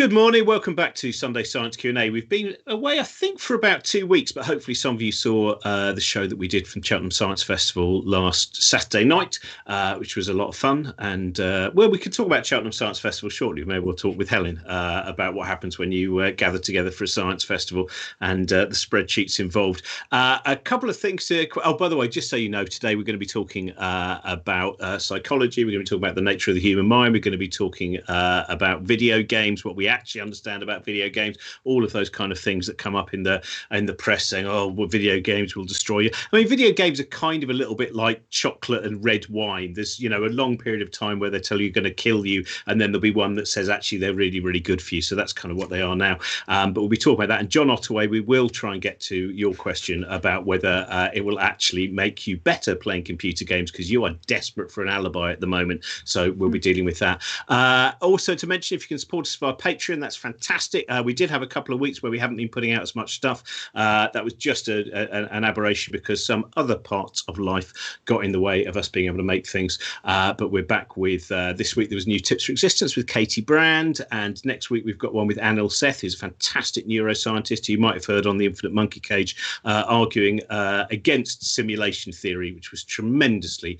Good morning. Welcome back to Sunday Science Q&A. We've been away, I think, for about 2 weeks, but hopefully some of you saw the show that we did from Cheltenham Science Festival last Saturday night, which was a lot of fun. And, well, we could talk about Cheltenham Science Festival shortly. Maybe we'll talk with Helen about what happens when you gather together for a science festival and the spreadsheets involved. A couple of things to... Oh, by the way, just so you know, today we're going to be talking about psychology. We're going to be talking about the nature of the human mind. We're going to be talking about video games, what we actually understand about video games, all of those kind of things that come up in the press saying, oh, well, video games will destroy you. I mean, video games are kind of a little bit like chocolate and red wine. There's, a long period of time where they tell you going to kill you, and then there'll be one that says actually they're really, really good for you. So that's kind of what they are now. But we'll be talking about that. And John Ottaway, we will try and get to your question about whether it will actually make you better playing computer games, because you are desperate for an alibi at the moment. So we'll be dealing with that. Also to mention, if you can support us via Patreon, that's fantastic. We did have a couple of weeks where we haven't been putting out as much stuff. That was just an aberration because some other parts of life got in the way of us being able to make things. But we're back with this week. There was new Tips for Existence with Katie Brand, and next week we've got one with Anil Seth, who's a fantastic neuroscientist who you might have heard on the Infinite Monkey Cage, arguing against simulation theory, which was tremendously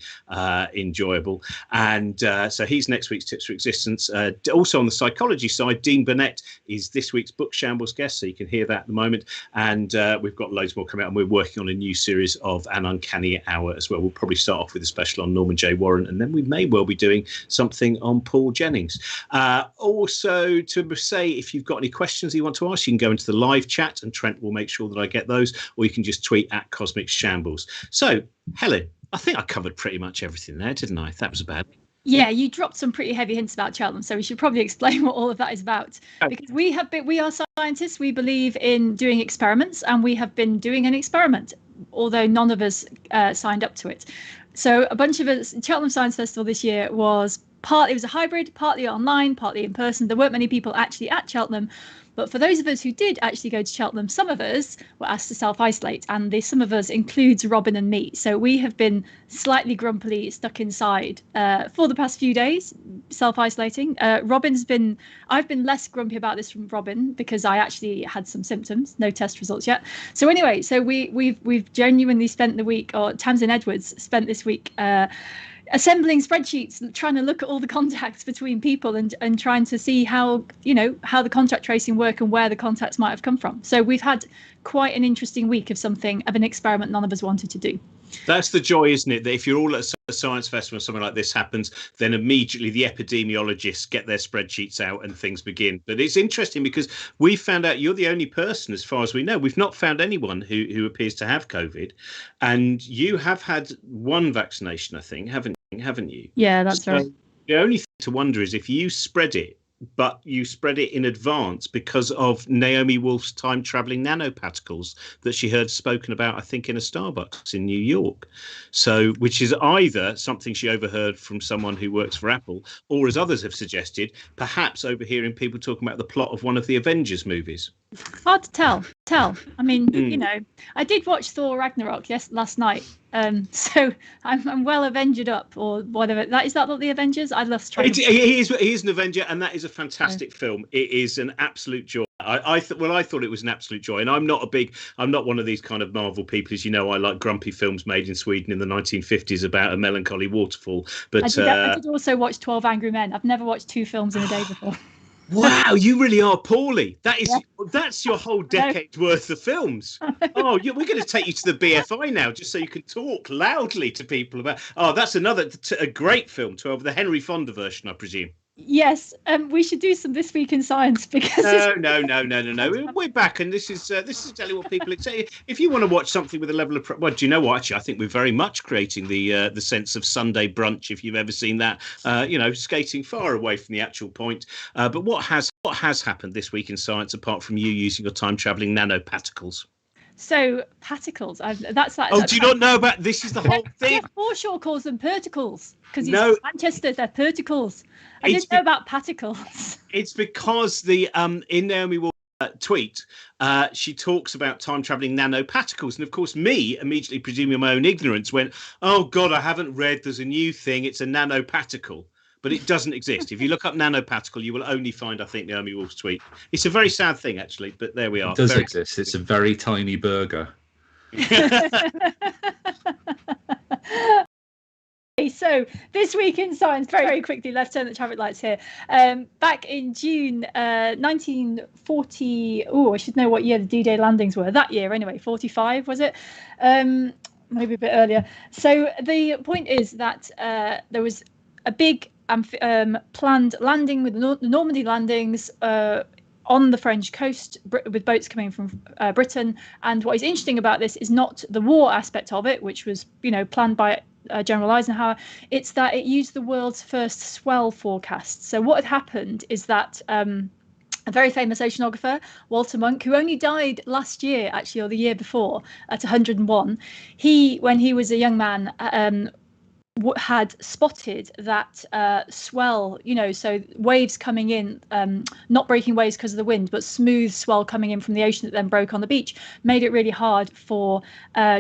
enjoyable. And so he's next week's Tips for Existence. Also on the psychology side, Dean Burnett is this week's Book Shambles guest, so you can hear that at the moment. And we've got loads more coming out, and we're working on a new series of An Uncanny Hour as well. We'll probably start off with a special on Norman J. Warren, and then we may well be doing something on Paul Jennings. Also, to say, if you've got any questions you want to ask, you can go into the live chat, and Trent will make sure that I get those, or you can just tweet at Cosmic Shambles. So, Helen, I think I covered pretty much everything there, didn't I? That was bad. Yeah, you dropped some pretty heavy hints about Cheltenham, so we should probably explain what all of that is about. Because we are scientists, we believe in doing experiments, and we have been doing an experiment, although none of us signed up to it. So a bunch of us, Cheltenham Science Festival this year was a hybrid, partly online, partly in person. There weren't many people actually at Cheltenham. But for those of us who did actually go to Cheltenham, some of us were asked to self-isolate, and the some of us includes Robin and me. So we have been slightly grumpily stuck inside for the past few days, self-isolating. I've been less grumpy about this from Robin because I actually had some symptoms, no test results yet. So anyway, so we've genuinely spent the week, or Tamsin Edwards spent this week assembling spreadsheets, trying to look at all the contacts between people and trying to see how the contact tracing work and where the contacts might have come from. So we've had quite an interesting week of an experiment none of us wanted to do. That's the joy, isn't it? That if you're all at a science festival and something like this happens, then immediately the epidemiologists get their spreadsheets out and things begin. But it's interesting because we found out you're the only person, as far as we know. We've not found anyone who appears to have COVID. And you have had one vaccination, I think, haven't you? Yeah, that's right. The only thing to wonder is if you spread it, but you spread it in advance because of Naomi Wolf's time-traveling nanoparticles that she heard spoken about, I think, in a Starbucks in New York. So, which is either something she overheard from someone who works for Apple, or, as others have suggested, perhaps overhearing people talking about the plot of one of the Avengers movies. Hard to tell. I mean, I did watch Thor Ragnarok last night. So I'm well Avenged up, or whatever. Is that not the Avengers? I love track. He is an Avenger, and that is a fantastic film. It is an absolute joy. I thought it was an absolute joy, and I'm not one of these kind of Marvel people, as you know. I like grumpy films made in Sweden in the 1950s about a melancholy waterfall. But I did also watch 12 Angry Men. I've never watched 2 films in a day before. Wow, you really are poorly. That's your whole decade's worth of films. Oh, we're going to take you to the BFI now, just so you can talk loudly to people about. Oh, that's a great film, 12, the Henry Fonda version, I presume. Yes, we should do some This Week in Science because no. We're back, and this is exactly what people say. If you want to watch something with a level of do you know what? Actually, I think we're very much creating the sense of Sunday brunch. If you've ever seen that, skating far away from the actual point. But what has happened this week in science, apart from you using your time traveling nanoparticles? So particles, that's that. Oh, do you not know about this? Is the whole thing? Jeff Forshaw calls them particles because he's from Manchester. They're particles. I didn't know about particles. It's because the in Naomi Wolf's tweet, she talks about time traveling nanoparticles, and of course, me immediately presuming my own ignorance went, "Oh God, I haven't read. There's a new thing. It's a nanoparticle." but it doesn't exist. If you look up nanoparticle, you will only find, I think, Naomi Wolf's tweet. It's a very sad thing, actually, but there we are. It does exist. It's a very tiny burger. So this week in science, very, very quickly, let's turn the traffic lights here. Back in June 1940, I should know what year the D-Day landings were. That year, anyway, 45, was it? Maybe a bit earlier. So the point is that there was a big planned landing with the Normandy landings on the French coast with boats coming from Britain. And what is interesting about this is not the war aspect of it, which was, planned by General Eisenhower. It's that it used the world's first swell forecast. So what had happened is that a very famous oceanographer, Walter Munk, who only died last year, actually, or the year before, at 101, when he was a young man, had spotted that swell, so waves coming in, not breaking waves because of the wind, but smooth swell coming in from the ocean that then broke on the beach, made it really hard for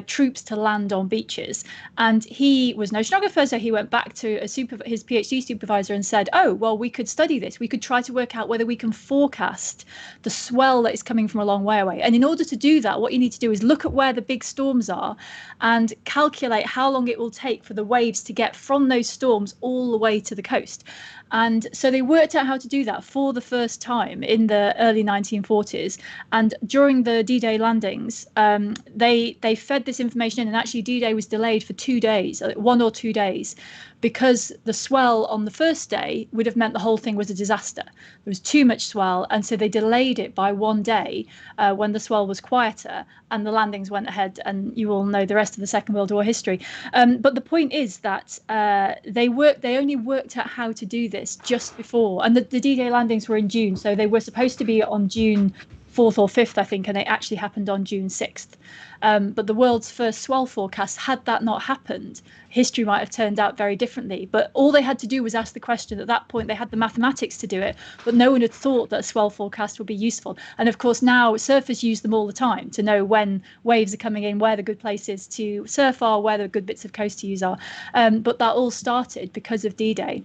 troops to land on beaches. And he was an oceanographer, so he went back to his PhD supervisor and said, we could study this. We could try to work out whether we can forecast the swell that is coming from a long way away. And in order to do that, what you need to do is look at where the big storms are and calculate how long it will take for the waves to get from those storms all the way to the coast. And so they worked out how to do that for the first time in the early 1940s. And during the D-Day landings, they fed this information in, and actually D-Day was delayed for 2 days, 1 or 2 days, because the swell on the first day would have meant the whole thing was a disaster. There was too much swell, and so they delayed it by 1 day when the swell was quieter, and the landings went ahead, and you all know the rest of the Second World War history. But the point is that they only worked out how to do this just before, and the D-Day landings were in June, so they were supposed to be on June 4th or 5th, I think, and they actually happened on June 6th. But the world's first swell forecast, had that not happened, history might have turned out very differently. But all they had to do was ask the question. At that point, they had the mathematics to do it, but no one had thought that a swell forecast would be useful. And of course, now surfers use them all the time to know when waves are coming in, where the good places to surf are, where the good bits of coast to use are. But that all started because of D-Day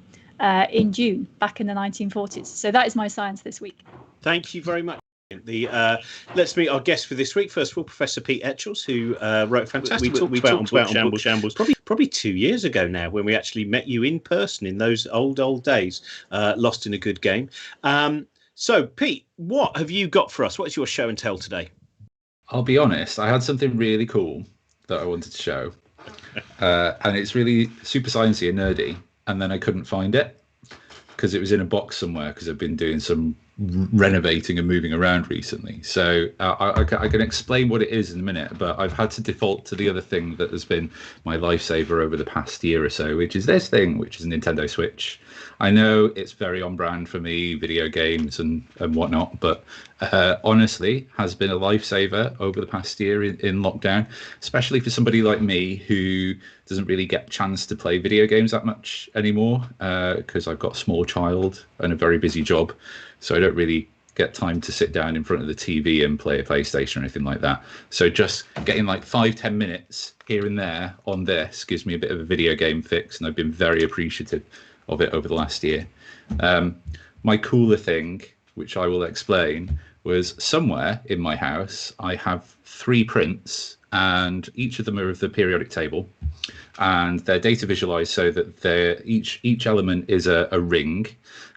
in June, back in the 1940s. So that is my science this week. Thank you very much. Let's meet our guest for this week. First of all, Professor Pete Etchells, who wrote fantastic. We talked about Shambles probably 2 years ago now, when we actually met you in person in those old days. Lost in a Good Game. So, Pete, what have you got for us? What's your show and tell today? I'll be honest, I had something really cool that I wanted to show, and it's really super sciencey and nerdy, and then I couldn't find it because it was in a box somewhere, because I've been doing some renovating and moving around recently. So I can explain what it is in a minute, but I've had to default to the other thing that has been my lifesaver over the past year or so, which is this thing, which is a Nintendo Switch. I know it's very on brand for me, video games and whatnot, but honestly has been a lifesaver over the past year in lockdown, especially for somebody like me who doesn't really get a chance to play video games that much anymore, because I've got a small child and a very busy job. So I don't really get time to sit down in front of the TV and play a PlayStation or anything like that. So just getting like 5-10 minutes here and there on this gives me a bit of a video game fix, and I've been very appreciative of it over the last year. My cooler thing, which I will explain, was somewhere in my house I have 3 prints, and each of them are of the periodic table, and they're data visualized so that each element is a ring,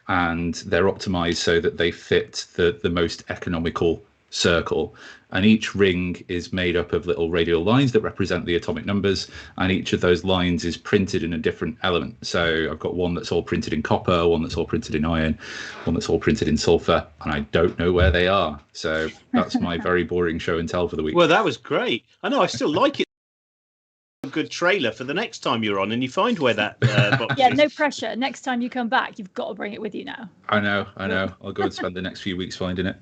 and they're optimized so that they fit the most economical circle. And each ring is made up of little radial lines that represent the atomic numbers, and each of those lines is printed in a different element. So I've got one that's all printed in copper, one that's all printed in iron, one that's all printed in sulfur, and I don't know where they are. So that's my very boring show and tell for the week. Well, that was great. I know, I still like it. A good trailer for the next time you're on and you find where that box Yeah, is. no pressure. Next time you come back, you've got to bring it with you now. I know. I'll go and spend the next few weeks finding it.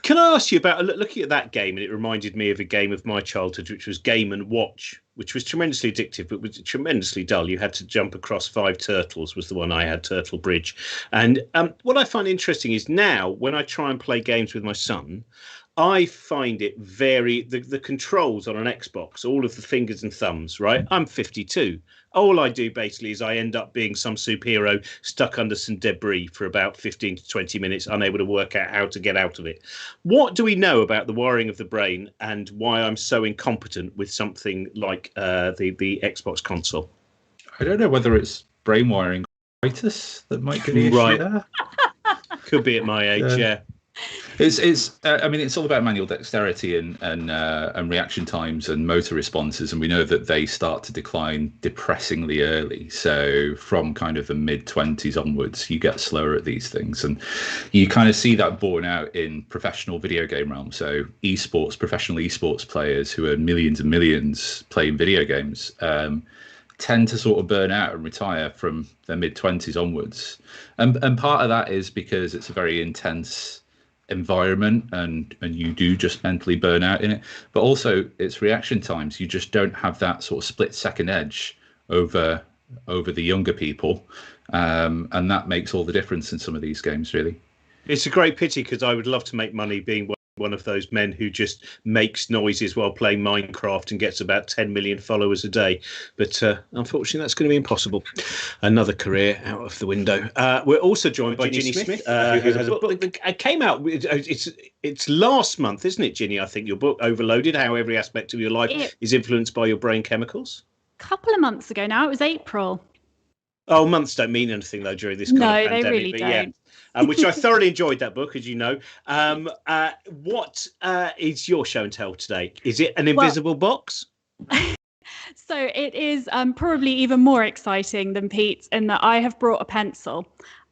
Can I ask you about looking at that game? And it reminded me of a game of my childhood, which was Game and Watch, which was tremendously addictive, but was tremendously dull. You had to jump across 5 turtles, was the one I had, Turtle Bridge. And what I find interesting is now when I try and play games with my son, I find it the controls on an Xbox, all of the fingers and thumbs, right? I'm 52. All I do basically is I end up being some superhero stuck under some debris for about 15 to 20 minutes, unable to work out how to get out of it. What do we know about the wiring of the brain and why I'm so incompetent with something like the Xbox console? I don't know whether it's brain wiring that might be the issue there. Could be at my age, yeah. It's I mean, it's all about manual dexterity and reaction times and motor responses, and we know that they start to decline depressingly early. So from kind of the mid-20s onwards, you get slower at these things, and you kind of see that borne out in professional video game realm. So professional esports players who earn millions and millions playing video games tend to sort of burn out and retire from their mid-20s onwards, and part of that is because it's a very intense environment and you do just mentally burn out in it, but also it's reaction times. You just don't have that sort of split-second edge over the younger people, and that makes all the difference in some of these games, really. It's a great pity, because I would love to make money being one of those men who just makes noises while playing Minecraft and gets about 10 million followers a day. But unfortunately, that's going to be impossible. Another career out of the window. We're also joined by Ginny Smith, who has a book that came out. It's last month, isn't it, Ginny? I think your book, Overloaded, How Every Aspect of Your Life is Influenced by Your Brain Chemicals. A couple of months ago now. It was April. Oh, months don't mean anything, though, during this kind of pandemic. No, they really don't. Yeah. Which I thoroughly enjoyed that book, as you know. What is your show and tell today? Is it an invisible box? So it is probably even more exciting than Pete's in that I have brought a pencil.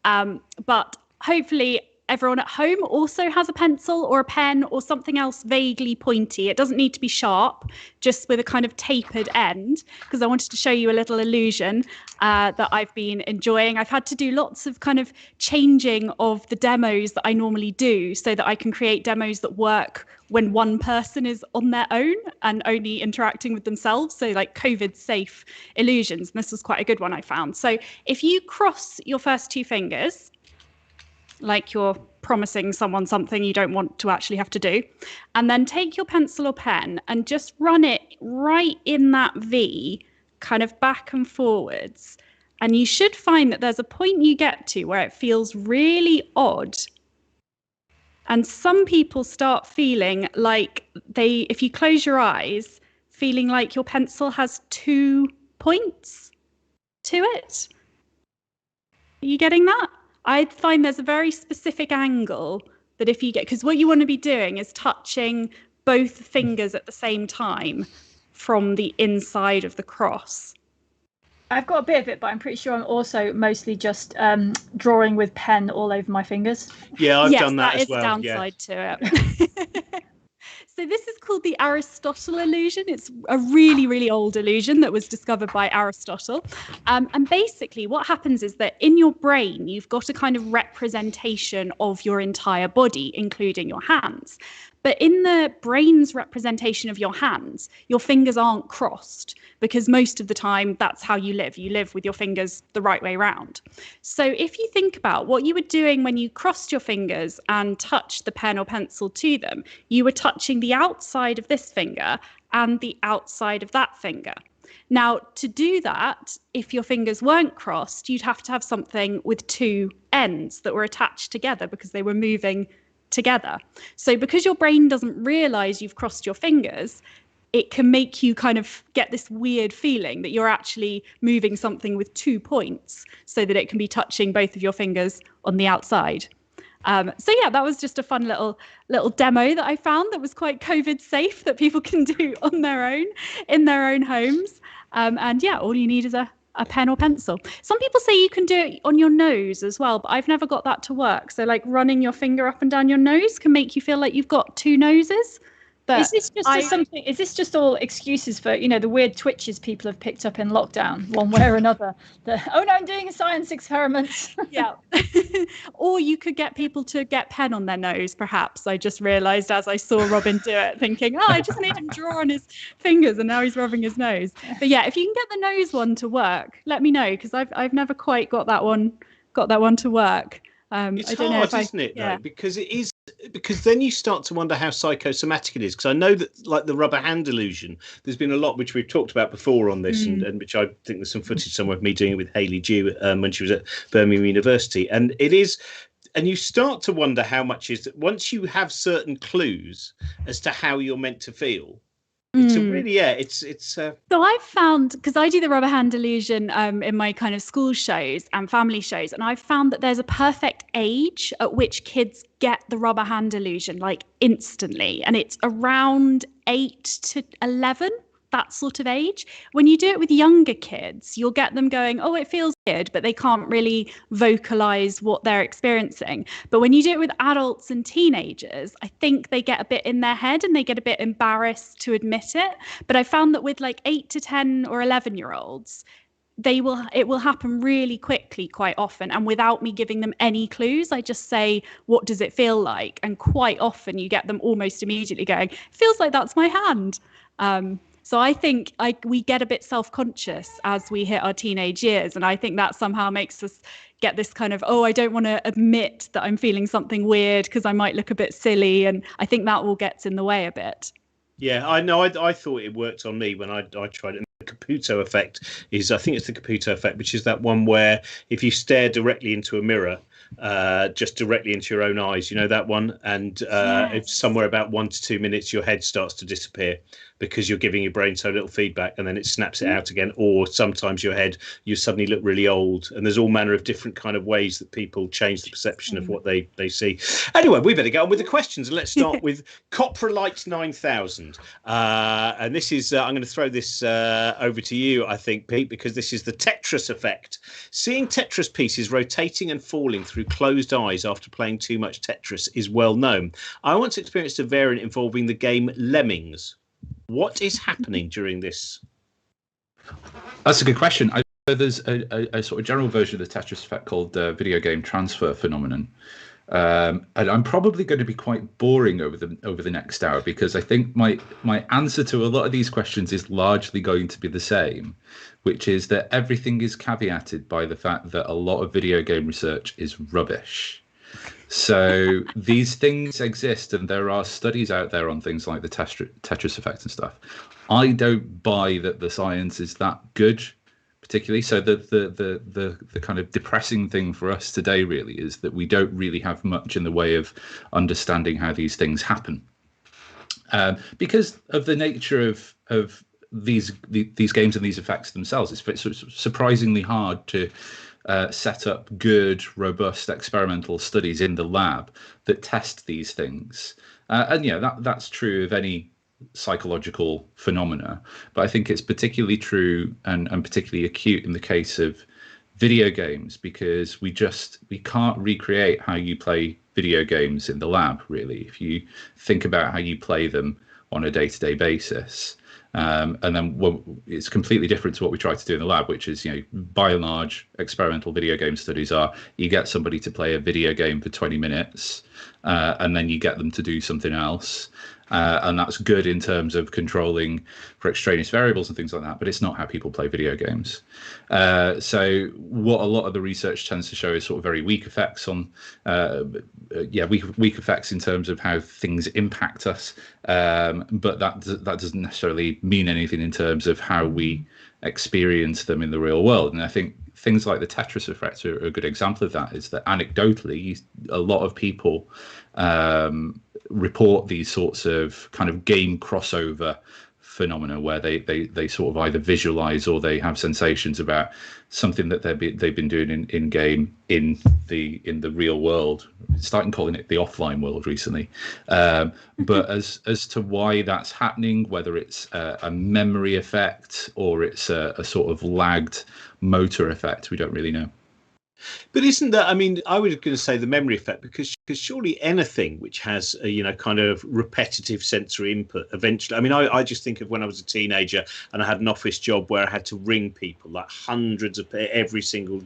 But hopefully everyone at home also has a pencil or a pen or something else vaguely pointy. It doesn't need to be sharp, just with a kind of tapered end, because I wanted to show you a little illusion that I've been enjoying. I've had to do lots of kind of changing of the demos that I normally do so that I can create demos that work when one person is on their own and only interacting with themselves. So like COVID safe illusions. And this was quite a good one I found. So if you cross your first two fingers, like you're promising someone something you don't want to actually have to do, and then take your pencil or pen and just run it right in that V, kind of back and forwards. And you should find that there's a point you get to where it feels really odd. And some people start feeling like if you close your eyes, feeling like your pencil has 2 points to it. Are you getting that? I find there's a very specific angle that if you get, because what you want to be doing is touching both fingers at the same time from the inside of the cross. I've got a bit of it, but I'm pretty sure I'm also mostly just drawing with pen all over my fingers. Yeah, I've done that as well. Yes, that is a downside to it. So this is called the Aristotle Illusion. It's a really, really old illusion that was discovered by Aristotle. And basically what happens is that in your brain, you've got a kind of representation of your entire body, including your hands. But in the brain's representation of your hands, your fingers aren't crossed, because most of the time that's how you live. You live with your fingers the right way around. So if you think about what you were doing when you crossed your fingers and touched the pen or pencil to them, you were touching the outside of this finger and the outside of that finger. Now, to do that, if your fingers weren't crossed, you'd have to have something with 2 ends that were attached together because they were moving together. So because your brain doesn't realize you've crossed your fingers, it can make you kind of get this weird feeling that you're actually moving something with 2 points so that it can be touching both of your fingers on the outside. So yeah, that was just a fun little demo that I found that was quite COVID safe, that people can do on their own in their own homes. And yeah, all you need is a pen or pencil. Some people say you can do it on your nose as well, but I've never got that to work. So like running your finger up and down your nose can make you feel like you've got 2 noses. But is this just all excuses for, the weird twitches people have picked up in lockdown, one way or another? Oh no, I'm doing a science experiment. Yeah. Or you could get people to get pen on their nose, perhaps. I just realised as I saw Robin do it, thinking, I just made him draw on his fingers and now he's rubbing his nose. But yeah, if you can get the nose one to work, let me know, because I've never quite got that one to work. It's I don't know hard, if isn't it, yeah. though? Because then you start to wonder how psychosomatic it is. Because I know that, like the rubber hand illusion, there's been a lot which we've talked about before on this, and which I think there's some footage somewhere of me doing it with Hayley Dew when she was at Birmingham University. And it is, and you start to wonder how much is that once you have certain clues as to how you're meant to feel. It's a really, it's. So I've found, because I do the rubber hand illusion in my kind of school shows and family shows, and I've found that there's a perfect age at which kids get the rubber hand illusion like instantly, and it's around 8 to 11. That sort of age. When you do it with younger kids, you'll get them going, oh, it feels weird, but they can't really vocalize what they're experiencing. But when you do it with adults and teenagers, I think they get a bit in their head and they get a bit embarrassed to admit it. But I found that with like 8 to 10 or 11-year-olds, it will happen really quickly quite often, and without me giving them any clues. I just say, what does it feel like? And quite often you get them almost immediately going, it feels like that's my hand. So I think we get a bit self-conscious as we hit our teenage years. And I think that somehow makes us get this kind of, oh, I don't want to admit that I'm feeling something weird because I might look a bit silly. And I think that all gets in the way a bit. Yeah, I know. I thought it worked on me when I tried it. The Caputo effect is, I think it's the Caputo effect, which is that one where if you stare directly into a mirror, just directly into your own eyes, you know that one, and it's somewhere about 1 to 2 minutes your head starts to disappear because you're giving your brain so little feedback, and then it snaps it out again. Or sometimes your head, you suddenly look really old, and there's all manner of different kind of ways that people change the perception of what they see. Anyway, we better get on with the questions, and let's start with Coprolite 9000, and this is I'm going to throw this over to you, I think, Pete, because this is the Tetris effect. Seeing Tetris pieces rotating and falling through closed eyes after playing too much Tetris is well known. I once experienced a variant involving the game Lemmings. What is happening during this? That's a good question. There's a sort of general version of the Tetris effect called video game transfer phenomenon. And I'm probably going to be quite boring over the next hour, because I think my answer to a lot of these questions is largely going to be the same, which is that everything is caveated by the fact that a lot of video game research is rubbish. So these things exist, and there are studies out there on things like the Tetris effect and stuff. I don't buy that the science is that good, particularly. So the kind of depressing thing for us today really is that we don't really have much in the way of understanding how these things happen, because of the nature of these games and these effects themselves. It's surprisingly hard to set up good, robust experimental studies in the lab that test these things. And that's true of any psychological phenomena, but I think it's particularly true and particularly acute in the case of video games, because we can't recreate how you play video games in the lab, really, if you think about how you play them on a day-to-day basis. And then it's completely different to what we try to do in the lab, which is, by and large, experimental video game studies are, you get somebody to play a video game for 20 minutes, and then you get them to do something else. And that's good in terms of controlling for extraneous variables and things like that, but it's not how people play video games. So what a lot of the research tends to show is sort of very weak effects on, weak effects in terms of how things impact us. But that doesn't necessarily mean anything in terms of how we experience them in the real world. And I think things like the Tetris effect are a good example of that, is that anecdotally, a lot of people report these sorts of kind of game crossover phenomena where they sort of either visualize or they have sensations about something that they've been doing in game in the real world, starting calling it the offline world recently. But as to why that's happening, whether it's a memory effect or it's a sort of lagged motor effect, we don't really know. But isn't that, I mean, I was going to say the memory effect, because surely anything which has a, kind of repetitive sensory input eventually, I mean, I just think of when I was a teenager and I had an office job where I had to ring people, like hundreds of every single,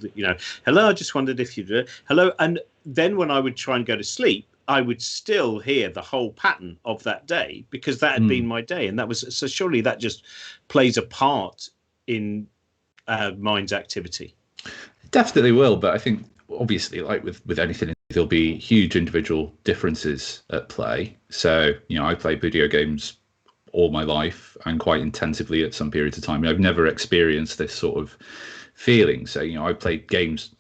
hello, I just wondered if you'd, hello. And then when I would try and go to sleep, I would still hear the whole pattern of that day, because that had been my day. And that was, so surely that just plays a part in mind's activity. Definitely will, but I think obviously, like with anything in there'll be huge individual differences at play. So, I played video games all my life and quite intensively at some periods of time. And I've never experienced this sort of feeling. So, I played games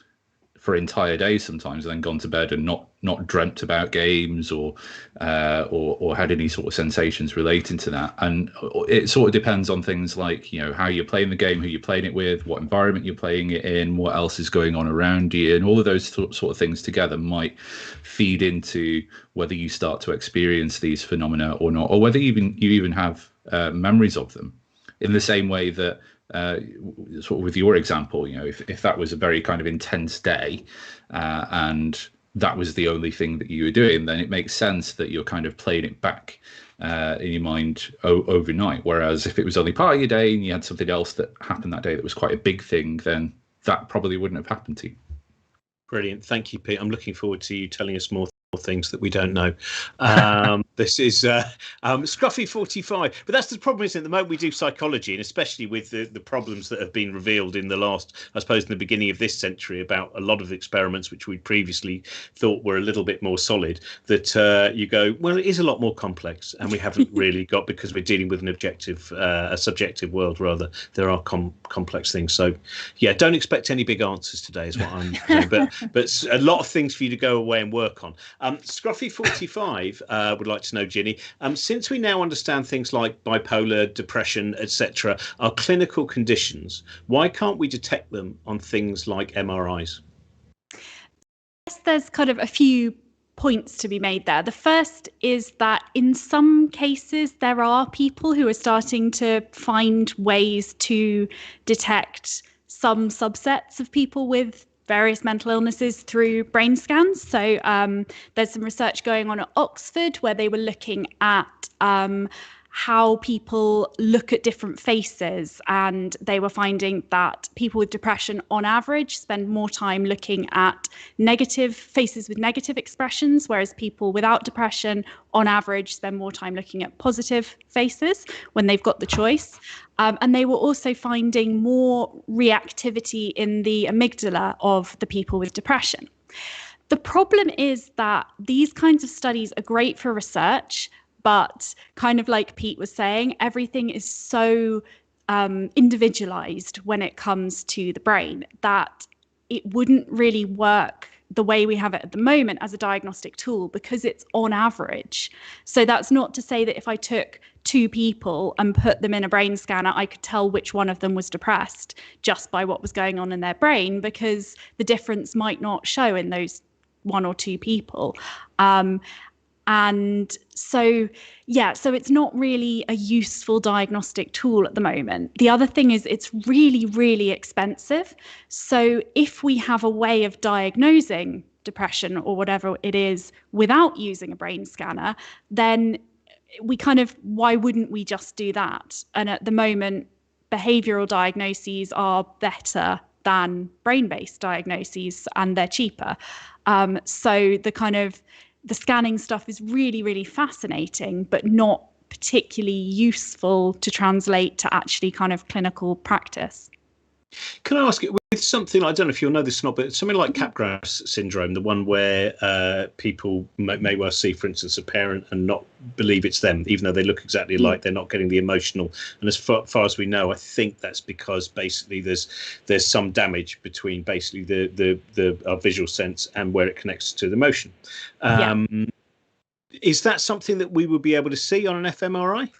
for entire days sometimes and then gone to bed and not dreamt about games or had any sort of sensations relating to that. And it sort of depends on things like, how you're playing the game, who you're playing it with, what environment you're playing it in, what else is going on around you, and all of those sort of things together might feed into whether you start to experience these phenomena or not, or whether you even have memories of them. In the same way that sort of with your example, if that was a very kind of intense day and that was the only thing that you were doing, then it makes sense that you're kind of playing it back in your mind overnight. Whereas if it was only part of your day and you had something else that happened that day that was quite a big thing, then that probably wouldn't have happened to you. Brilliant. Thank you, Pete. I'm looking forward to you telling us more things that we don't know. This is Scruffy 45, but that's the problem, isn't it? The moment we do psychology, and especially with the problems that have been revealed in the last, I suppose, in the beginning of this century about a lot of experiments which we previously thought were a little bit more solid, that you go, well, it is a lot more complex, and we haven't really got, because we're dealing with a subjective world rather. There are complex things. So yeah, don't expect any big answers today is what I'm saying, but a lot of things for you to go away and work on. Scruffy 45 would like to know, Ginny, since we now understand things like bipolar, depression, etc., are clinical conditions, why can't we detect them on things like MRIs? Yes, there's kind of a few points to be made there. The first is that in some cases there are people who are starting to find ways to detect some subsets of people with various mental illnesses through brain scans. So there's some research going on at Oxford where they were looking at how people look at different faces, and they were finding that people with depression on average spend more time looking at negative faces with negative expressions, whereas people without depression on average spend more time looking at positive faces when they've got the choice. And they were also finding more reactivity in the amygdala of the people with depression. The problem is that these kinds of studies are great for research, but kind of like Pete was saying, everything is so individualized when it comes to the brain that it wouldn't really work the way we have it at the moment as a diagnostic tool because it's on average. So that's not to say that if I took two people and put them in a brain scanner, I could tell which one of them was depressed just by what was going on in their brain, because the difference might not show in those one or two people. And so, yeah, so it's not really a useful diagnostic tool at the moment. The other thing is it's really, really expensive. So if we have a way of diagnosing depression or whatever it is without using a brain scanner, then we why wouldn't we just do that? And at the moment, behavioral diagnoses are better than brain-based diagnoses, and they're cheaper. So the scanning stuff is really, really fascinating, but not particularly useful to translate to actually kind of clinical practice. Can I ask you, with something, I don't know if you'll know this or not, but something like Capgras syndrome, the one where people may well see, for instance, a parent and not believe it's them, even though they look exactly alike, they're not getting the emotional. And as far as we know, I think that's because basically there's some damage between basically our visual sense and where it connects to the emotion. Is that something that we would be able to see on an fMRI?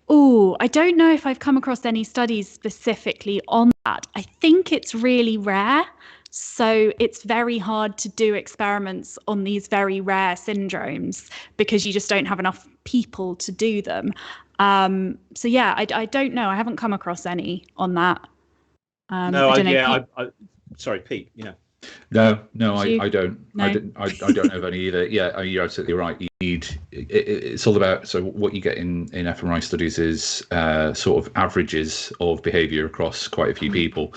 Oh, I don't know if I've come across any studies specifically on that. I think it's really rare. So it's very hard to do experiments on these very rare syndromes because you just don't have enough people to do them. So yeah, I don't know. I haven't come across any on that. Sorry, Pete. Yeah. No, I don't. No. I don't know of any either. Yeah, you're absolutely right. You need it's all about, so what you get in fMRI studies is sort of averages of behavior across quite a few people.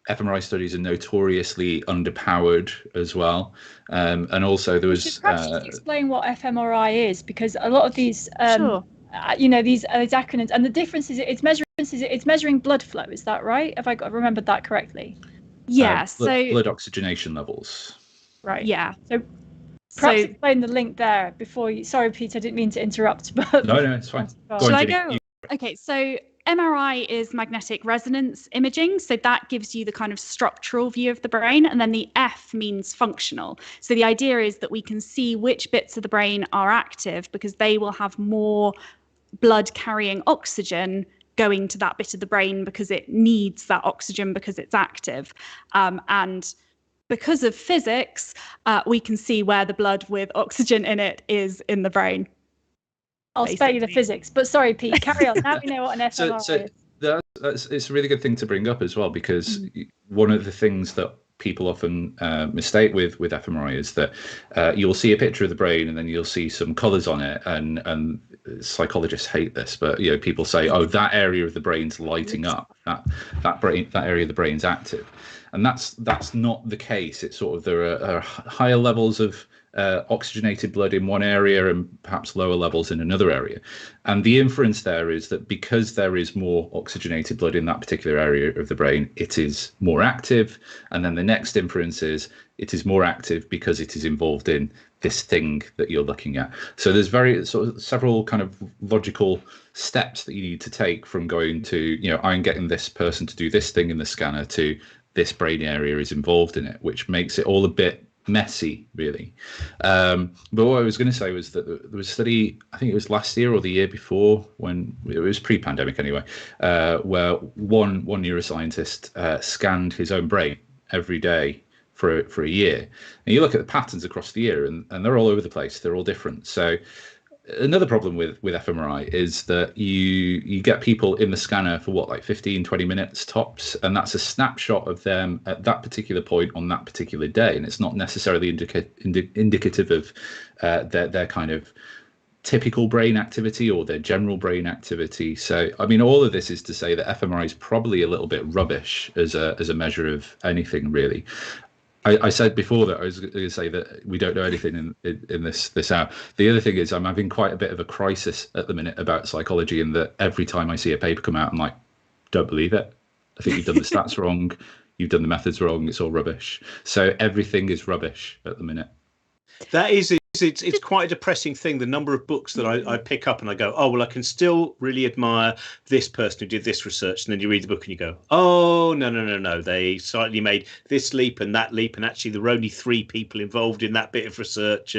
fMRI studies are notoriously underpowered as well, and also there was. You should perhaps explain what fMRI is, because a lot of these, sure. These acronyms, and the difference is it's measuring blood flow. Is that right? Have I remembered that correctly? Yeah, blood oxygenation levels. Right. Yeah. So perhaps explain the link there before you. Sorry, Pete, I didn't mean to interrupt. But No, it's fine. Shall I go? Okay, so MRI is magnetic resonance imaging. So that gives you the kind of structural view of the brain. And then the F means functional. So the idea is that we can see which bits of the brain are active because they will have more blood carrying oxygen going to that bit of the brain because it needs that oxygen because it's active. And because of physics, we can see where the blood with oxygen in it is in the brain. I'll spare you the physics, but sorry, Pete, carry on. Now we know what an fMRI is. It's a really good thing to bring up as well, because one of the things that people often mistake with fMRI is that you'll see a picture of the brain and then you'll see some colours on it, and psychologists hate this, but people say, oh, that area of the brain's lighting up, that area of the brain's active, and that's not the case. It's sort of there are higher levels of oxygenated blood in one area and perhaps lower levels in another area, and the inference there is that because there is more oxygenated blood in that particular area of the brain, it is more active, and then the next inference is it is more active because it is involved in this thing that you're looking at. So there's several kind of logical steps that you need to take from going to, I'm getting this person to do this thing in the scanner to this brain area is involved in it, which makes it all a bit messy, really. But what I was going to say was that there was a study, I think it was last year or the year before, when it was pre-pandemic anyway, where one neuroscientist scanned his own brain every day for a year, and you look at the patterns across the year, and they're all over the place. They're all different. So another problem with fMRI is that you get people in the scanner for like 15-20 minutes tops, and that's a snapshot of them at that particular point on that particular day, and it's not necessarily indicative of their kind of typical brain activity or their general brain activity. So I mean, all of this is to say that fMRI is probably a little bit rubbish as a measure of anything, really. I said before that I was going to say that we don't know anything in this hour. The other thing is I'm having quite a bit of a crisis at the minute about psychology, in that every time I see a paper come out, I'm like, don't believe it. I think you've done the stats wrong. You've done the methods wrong. It's all rubbish. So everything is rubbish at the minute. That is, it's quite a depressing thing, the number of books that I pick up and I go, oh, well, I can still really admire this person who did this research. And then you read the book and you go, oh, no. They slightly made this leap and that leap. And actually, there were only 3 people involved in that bit of research.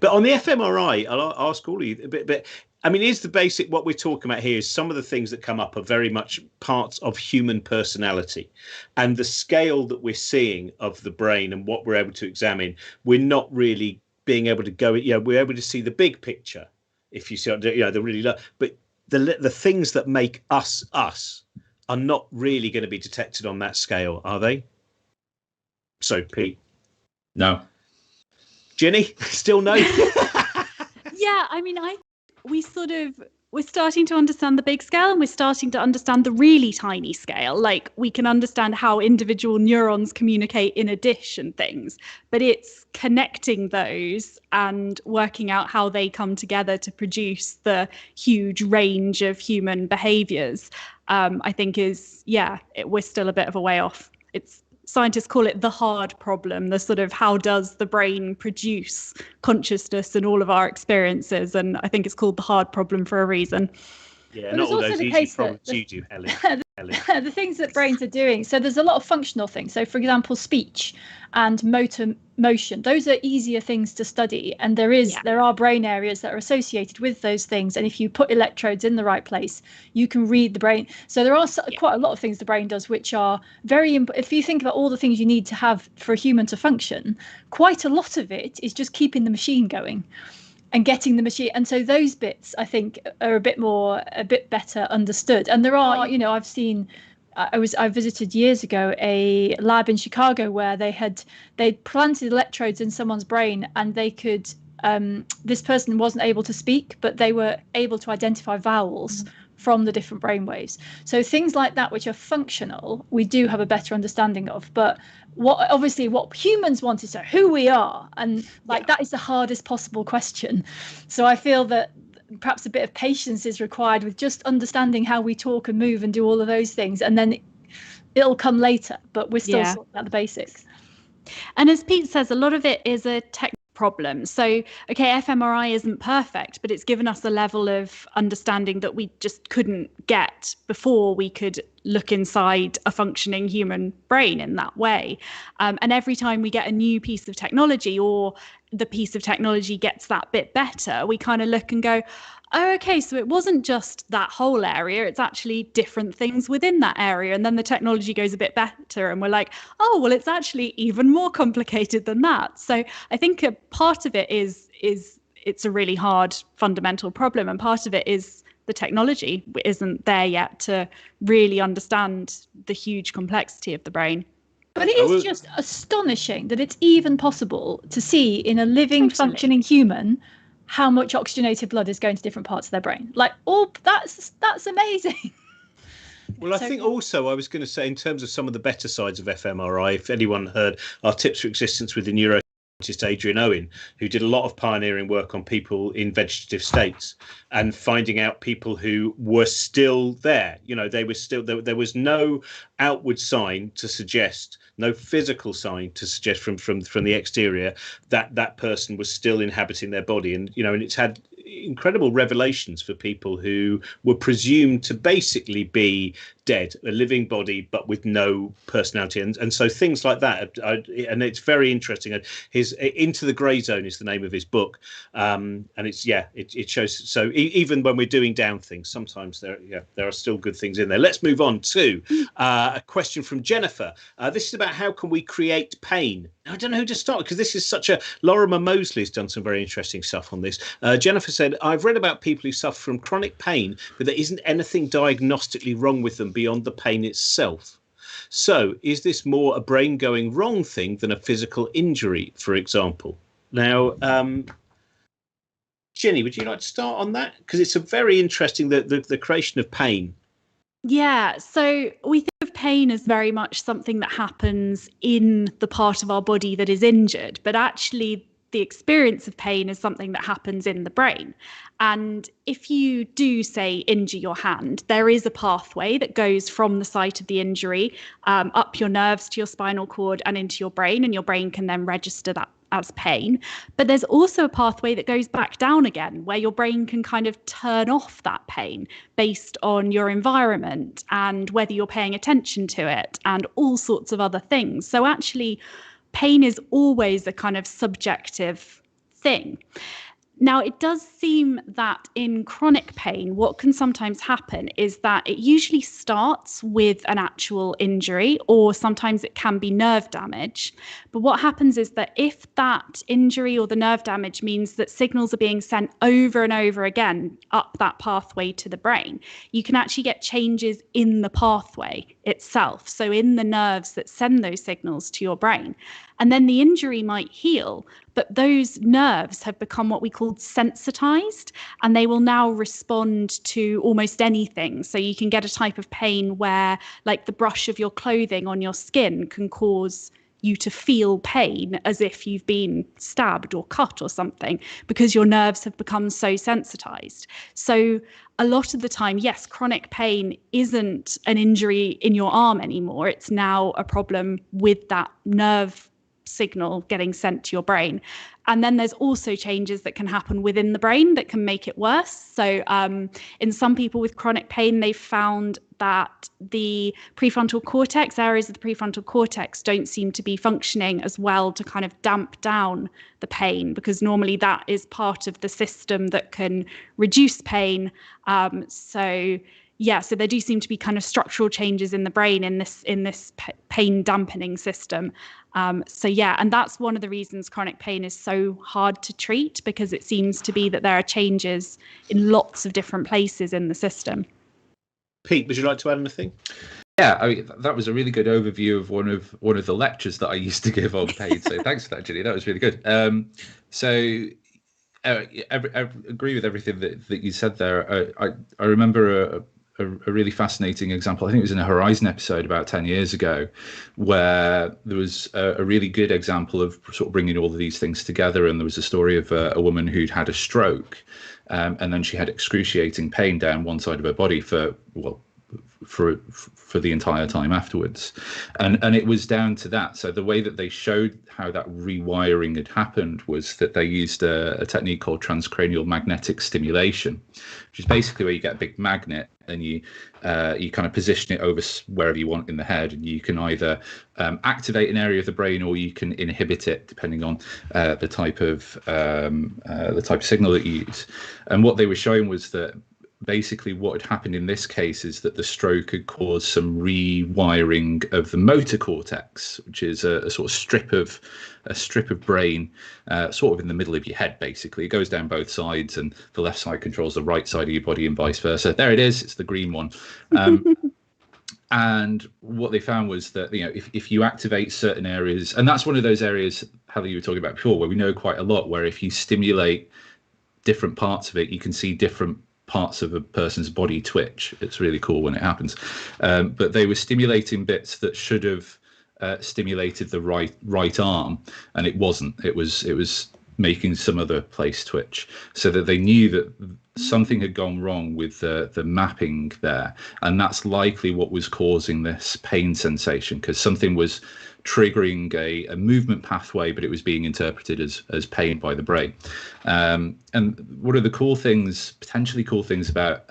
But on the fMRI, I'll ask all of you a bit. I mean, is the basic, what we're talking about here is some of the things that come up are very much parts of human personality, and the scale that we're seeing of the brain and what we're able to examine, we're not really being able to go, we're able to see the big picture, if you see, the really low, but the things that make us are not really going to be detected on that scale, are they? So, Pete? No. Ginny? Still no? Yeah, I mean, we're starting to understand the big scale, and we're starting to understand the really tiny scale. Like, we can understand how individual neurons communicate in a dish and things, but it's connecting those and working out how they come together to produce the huge range of human behaviors, I think we're still a bit of a way off. Scientists call it the hard problem, the sort of how does the brain produce consciousness and all of our experiences, and I think it's called the hard problem for a reason. Yeah, but not all those easy problems you do, Helen. The things that brains are doing. So there's a lot of functional things. So, for example, speech and motor motion. Those are easier things to study. And there are brain areas that are associated with those things. And if you put electrodes in the right place, you can read the brain. So there are quite a lot of things the brain does, which are very if you think about all the things you need to have for a human to function, quite a lot of it is just keeping the machine going and getting the machine. And so those bits, I think, are a bit better understood. And there are, I visited years ago a lab in Chicago where they'd planted electrodes in someone's brain, and they could, this person wasn't able to speak, but they were able to identify vowels from the different brainwaves. So things like that, which are functional, we do have a better understanding of. But what humans want is who we are, and that is the hardest possible question. So I feel that perhaps a bit of patience is required with just understanding how we talk and move and do all of those things, and then it'll come later. But we're still sorting out the basics. And as Pete says, a lot of it is a tech problem. So, okay, fMRI isn't perfect, but it's given us a level of understanding that we just couldn't get before we could look inside a functioning human brain in that way. And every time we get a new piece of technology, or the piece of technology gets that bit better, we kind of look and go, oh, okay, so it wasn't just that whole area, it's actually different things within that area. And then the technology goes a bit better and we're like, oh, well, it's actually even more complicated than that. So I think a part of it is it's a really hard fundamental problem. And part of it is the technology isn't there yet to really understand the huge complexity of the brain. But it is just astonishing that it's even possible to see in a living, functioning human how much oxygenated blood is going to different parts of their brain. Like, oh, that's amazing. Well, I think also I was going to say, in terms of some of the better sides of fMRI, if anyone heard our Tips for Existence with the neuroscientist Adrian Owen, who did a lot of pioneering work on people in vegetative states and finding out people who were still there. You know, they were still there was no outward sign to suggest, no physical sign to suggest from the exterior that that person was still inhabiting their body. And, you know, and it's had incredible revelations for people who were presumed to basically be dead, a living body, but with no personality. And so things like that. And it's very interesting. His Into the Grey Zone is the name of his book. And it's, it shows. So even when we're doing down things, sometimes there are still good things in there. Let's move on to a question from Jennifer. This is about how can we create pain? I don't know who to start with, because this is such a... Lorimer Mosley's done some very interesting stuff on this. Jennifer said, I've read about people who suffer from chronic pain, but there isn't anything diagnostically wrong with them beyond the pain itself. So is this more a brain going wrong thing than a physical injury, for example? Now, Ginny, would you like to start on that? Because it's a very interesting, the creation of pain. Yeah, so we think of pain as very much something that happens in the part of our body that is injured, but actually the experience of pain is something that happens in the brain. And if you do, say, injure your hand, there is a pathway that goes from the site of the injury up your nerves to your spinal cord and into your brain, and your brain can then register that as pain. But there's also a pathway that goes back down again, where your brain can kind of turn off that pain based on your environment and whether you're paying attention to it and all sorts of other things. So actually, pain is always a kind of subjective thing. Now, it does seem that in chronic pain, what can sometimes happen is that it usually starts with an actual injury, or sometimes it can be nerve damage. But what happens is that if that injury or the nerve damage means that signals are being sent over and over again up that pathway to the brain, you can actually get changes in the pathway itself. So in the nerves that send those signals to your brain. And then the injury might heal, but those nerves have become what we call sensitized, and they will now respond to almost anything. So you can get a type of pain where, like, the brush of your clothing on your skin can cause you to feel pain as if you've been stabbed or cut or something, because your nerves have become so sensitized. So a lot of the time, yes, chronic pain isn't an injury in your arm anymore. It's now a problem with that nerve signal getting sent to your brain. And then there's also changes that can happen within the brain that can make it worse. So in some people with chronic pain, they've found that the prefrontal cortex, areas of the prefrontal cortex, don't seem to be functioning as well to kind of damp down the pain, because normally that is part of the system that can reduce pain. So there do seem to be kind of structural changes in the brain in this pain dampening system. And that's one of the reasons chronic pain is so hard to treat, because it seems to be that there are changes in lots of different places in the system. Pete, would you like to add anything? Yeah, I mean, that was a really good overview of one of the lectures that I used to give on pain. So thanks for that, Ginny. That was really good. I agree with everything that you said there. I remember a really fascinating example. I think it was in a Horizon episode about 10 years ago, where there was a really good example of sort of bringing all of these things together. And there was a story of a woman who'd had a stroke, and then she had excruciating pain down one side of her body for, for the entire time afterwards, and it was down to that. So the way that they showed how that rewiring had happened was that they used a technique called transcranial magnetic stimulation, which is basically where you get a big magnet and you kind of position it over wherever you want in the head, and you can either activate an area of the brain or you can inhibit it depending on the type of signal that you use. And what they were showing was that basically what had happened in this case is that the stroke had caused some rewiring of the motor cortex, which is a sort of strip of brain sort of in the middle of your head. Basically, it goes down both sides, and the left side controls the right side of your body and vice versa. There it is, it's the green one. And what they found was that, you know, if you activate certain areas, and that's one of those areas, Helen, you were talking about before, where we know quite a lot, where if you stimulate different parts of it, you can see different parts of a person's body twitch. It's really cool when it happens. But they were stimulating bits that should have stimulated the right arm, and it wasn't. It was making some other place twitch, so that they knew that something had gone wrong with the mapping there, and that's likely what was causing this pain sensation, because something was triggering a movement pathway, but it was being interpreted as pain by the brain. And one of the potentially cool things about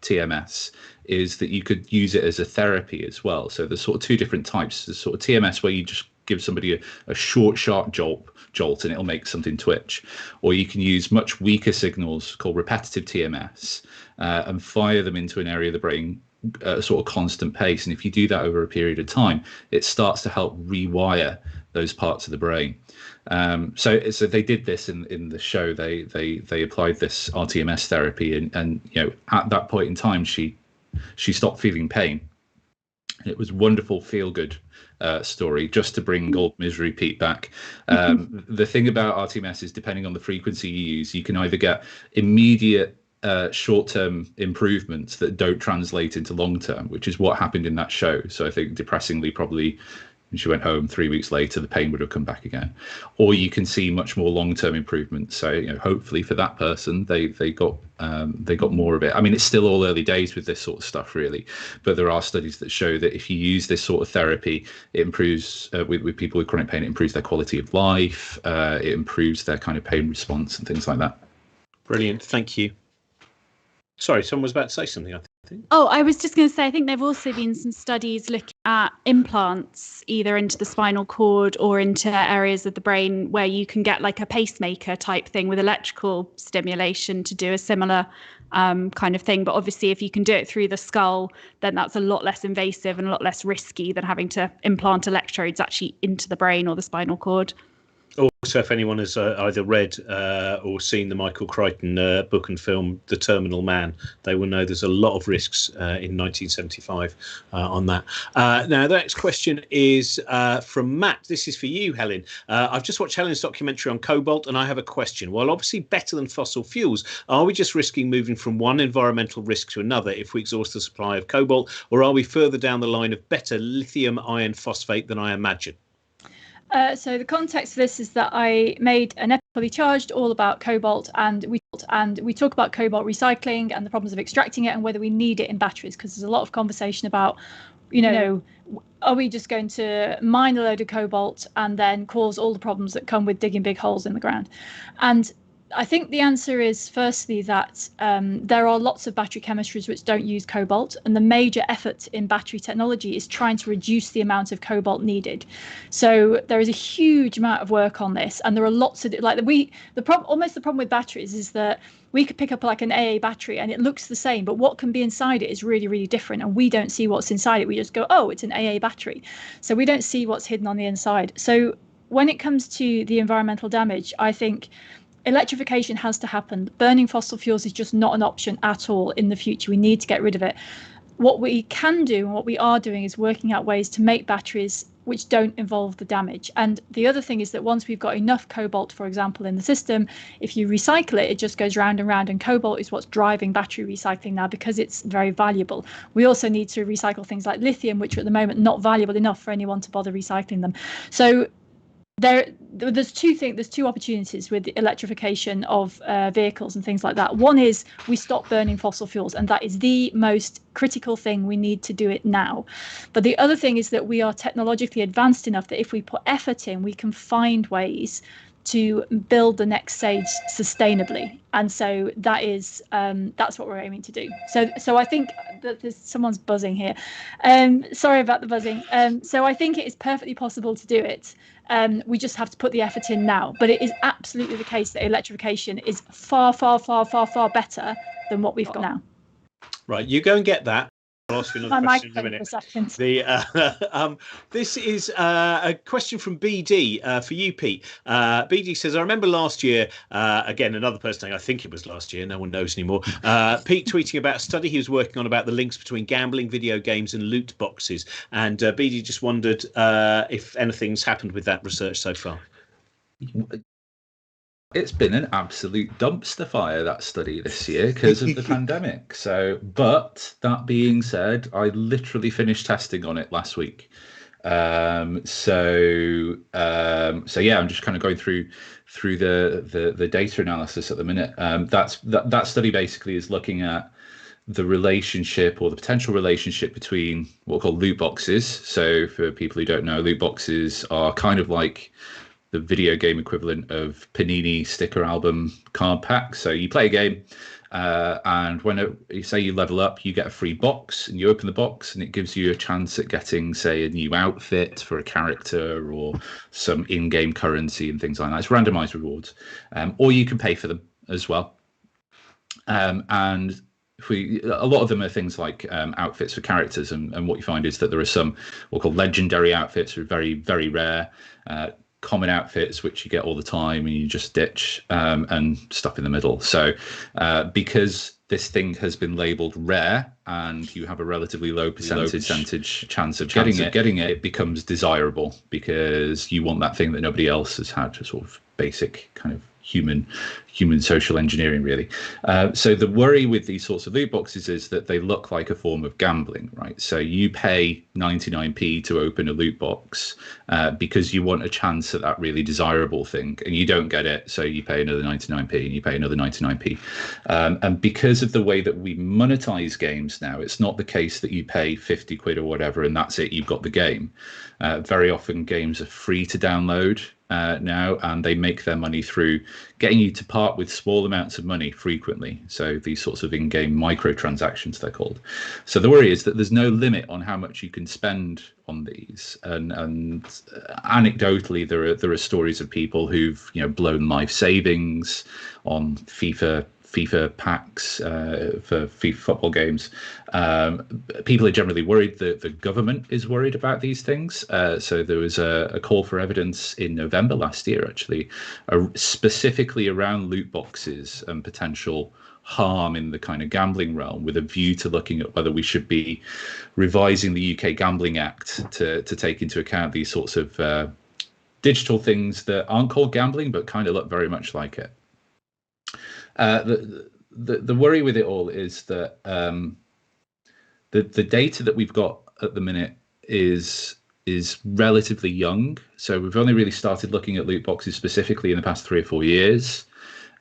TMS is that you could use it as a therapy as well. So there's sort of two different types. There's sort of TMS where you just give somebody a short, sharp jolt and it'll make something twitch. Or you can use much weaker signals called repetitive TMS and fire them into an area of the brain at a sort of constant pace. And if you do that over a period of time, it starts to help rewire those parts of the brain. So they did this in the show. They applied this RTMS therapy, and you know, at that point in time, she stopped feeling pain. It was a wonderful feel-good story, just to bring old Misery Pete back. The thing about RTMS is, depending on the frequency you use, you can either get immediate short-term improvements that don't translate into long-term, which is what happened in that show. So I think, depressingly, probably when she went home 3 weeks later, the pain would have come back again. Or you can see much more long-term improvements. So, you know, hopefully for that person, they got more of it. I mean, it's still all early days with this sort of stuff, really, but there are studies that show that if you use this sort of therapy, it improves with people with chronic pain. It improves their quality of life. It improves their kind of pain response and things like that. Brilliant, thank you. Sorry, someone was about to say something, I think. Oh, I was just going to say, I think there have also been some studies looking at implants, either into the spinal cord or into areas of the brain where you can get like a pacemaker type thing with electrical stimulation to do a similar kind of thing. But obviously, if you can do it through the skull, then that's a lot less invasive and a lot less risky than having to implant electrodes actually into the brain or the spinal cord. Also, if anyone has either read or seen the Michael Crichton book and film The Terminal Man, they will know there's a lot of risks in 1975 on that. Now, the next question is from Matt. This is for you, Helen. I've just watched Helen's documentary on cobalt, and I have a question. While obviously better than fossil fuels, are we just risking moving from one environmental risk to another if we exhaust the supply of cobalt, or are we further down the line of better lithium iron phosphate than I imagine? So the context for this is that I made an episode Fully Charged all about cobalt, and we talk about cobalt recycling and the problems of extracting it and whether we need it in batteries, because there's a lot of conversation about, you know, are we just going to mine a load of cobalt and then cause all the problems that come with digging big holes in the ground? And I think the answer is, firstly, that there are lots of battery chemistries which don't use cobalt, and the major effort in battery technology is trying to reduce the amount of cobalt needed. So there is a huge amount of work on this, and there are lots of the problem with batteries is that we could pick up like an AA battery and it looks the same, but what can be inside it is really, really different, and we don't see what's inside it. We just go, oh, it's an AA battery, so we don't see what's hidden on the inside. So when it comes to the environmental damage, I think electrification has to happen. Burning fossil fuels is just not an option at all in the future. We need to get rid of it. What we can do and what we are doing is working out ways to make batteries which don't involve the damage. And the other thing is that once we've got enough cobalt, for example, in the system, if you recycle it, it just goes round and round, and cobalt is what's driving battery recycling now because it's very valuable. We also need to recycle things like lithium, which are at the moment not valuable enough for anyone to bother recycling them. So There's two opportunities with the electrification of vehicles and things like that. One is we stop burning fossil fuels, and that is the most critical thing. We need to do it now. But the other thing is that we are technologically advanced enough that if we put effort in, we can find ways to build the next stage sustainably. And so that's what we're aiming to do. So I think that there's someone's buzzing here. Sorry about the buzzing. So I think it is perfectly possible to do it. We just have to put the effort in now. But it is absolutely the case that electrification is far, far, far, far, far better than what we've got now. Right, you go and get that. I'll ask you another question in a minute. For a second. This is a question from BD for you, Pete. BD says, I remember last year, again, another person saying, I think it was last year, no one knows anymore. Pete tweeting about a study he was working on about the links between gambling, video games and loot boxes. And BD just wondered if anything's happened with that research so far. It's been an absolute dumpster fire, that study this year, because of the pandemic. So, but that being said, I literally finished testing on it last week. So yeah, I'm just kind of going through the data analysis at the minute. That study basically is looking at the relationship or the potential relationship between what we call loot boxes. So for people who don't know, loot boxes are kind of like the video game equivalent of Panini sticker album card packs. So you play a game, and when you say you level up, you get a free box, and you open the box, and it gives you a chance at getting, say, a new outfit for a character or some in-game currency and things like that. It's randomized rewards, or you can pay for them as well. And a lot of them are things like outfits for characters, and what you find is that there are some what are called legendary outfits, which are very, very rare. Common outfits which you get all the time and you just ditch, and stuff in the middle. So because this thing has been labeled rare and you have a relatively low percentage chance of getting it, it becomes desirable because you want that thing that nobody else has had, a sort of basic kind of human social engineering, really. So the worry with these sorts of loot boxes is that they look like a form of gambling, right? So you pay 99p to open a loot box because you want a chance at that really desirable thing, and you don't get it, so you pay another 99p and you pay another 99p. And because of the way that we monetize games now, it's not the case that you pay 50 quid or whatever and that's it, you've got the game. Very often games are free to download now, and they make their money through getting you to part with small amounts of money frequently. So these sorts of in-game microtransactions, they're called. So the worry is that there's no limit on how much you can spend on these. And anecdotally, there are stories of people who've blown life savings on FIFA packs for FIFA football games. People are generally worried that the government is worried about these things. So there was a call for evidence in November last year, actually, specifically around loot boxes and potential harm in the kind of gambling realm, with a view to looking at whether we should be revising the UK Gambling Act to take into account these sorts of digital things that aren't called gambling but kind of look very much like it. The worry with it all is that the data that we've got at the minute is relatively young. So we've only really started looking at loot boxes specifically in the past 3 or 4 years.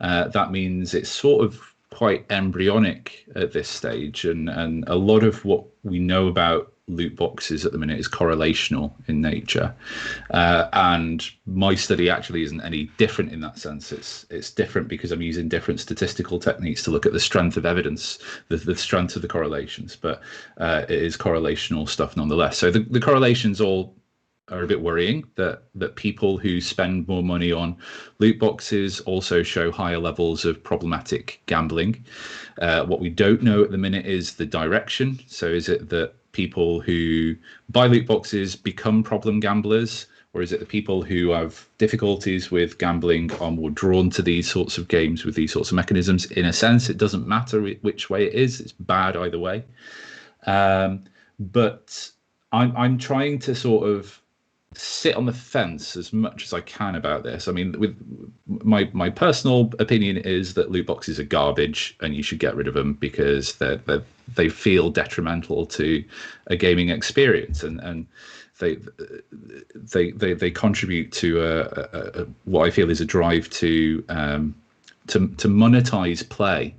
That means it's sort of quite embryonic at this stage, and a lot of what we know about loot boxes at the minute is correlational in nature, and my study actually isn't any different in that sense. It's different because I'm using different statistical techniques to look at the strength of evidence, the strength of the correlations, but it is correlational stuff nonetheless. So the correlations all are a bit worrying, that people who spend more money on loot boxes also show higher levels of problematic gambling. What we don't know at the minute is the direction. So is it that people who buy loot boxes become problem gamblers, or is it the people who have difficulties with gambling are more drawn to these sorts of games with these sorts of mechanisms? In a sense, it doesn't matter which way it is. It's bad either way. But I'm trying to sort of sit on the fence as much as I can about this. I mean, with my personal opinion is that loot boxes are garbage and you should get rid of them because they feel detrimental to a gaming experience. And they contribute to what I feel is a drive to monetize play,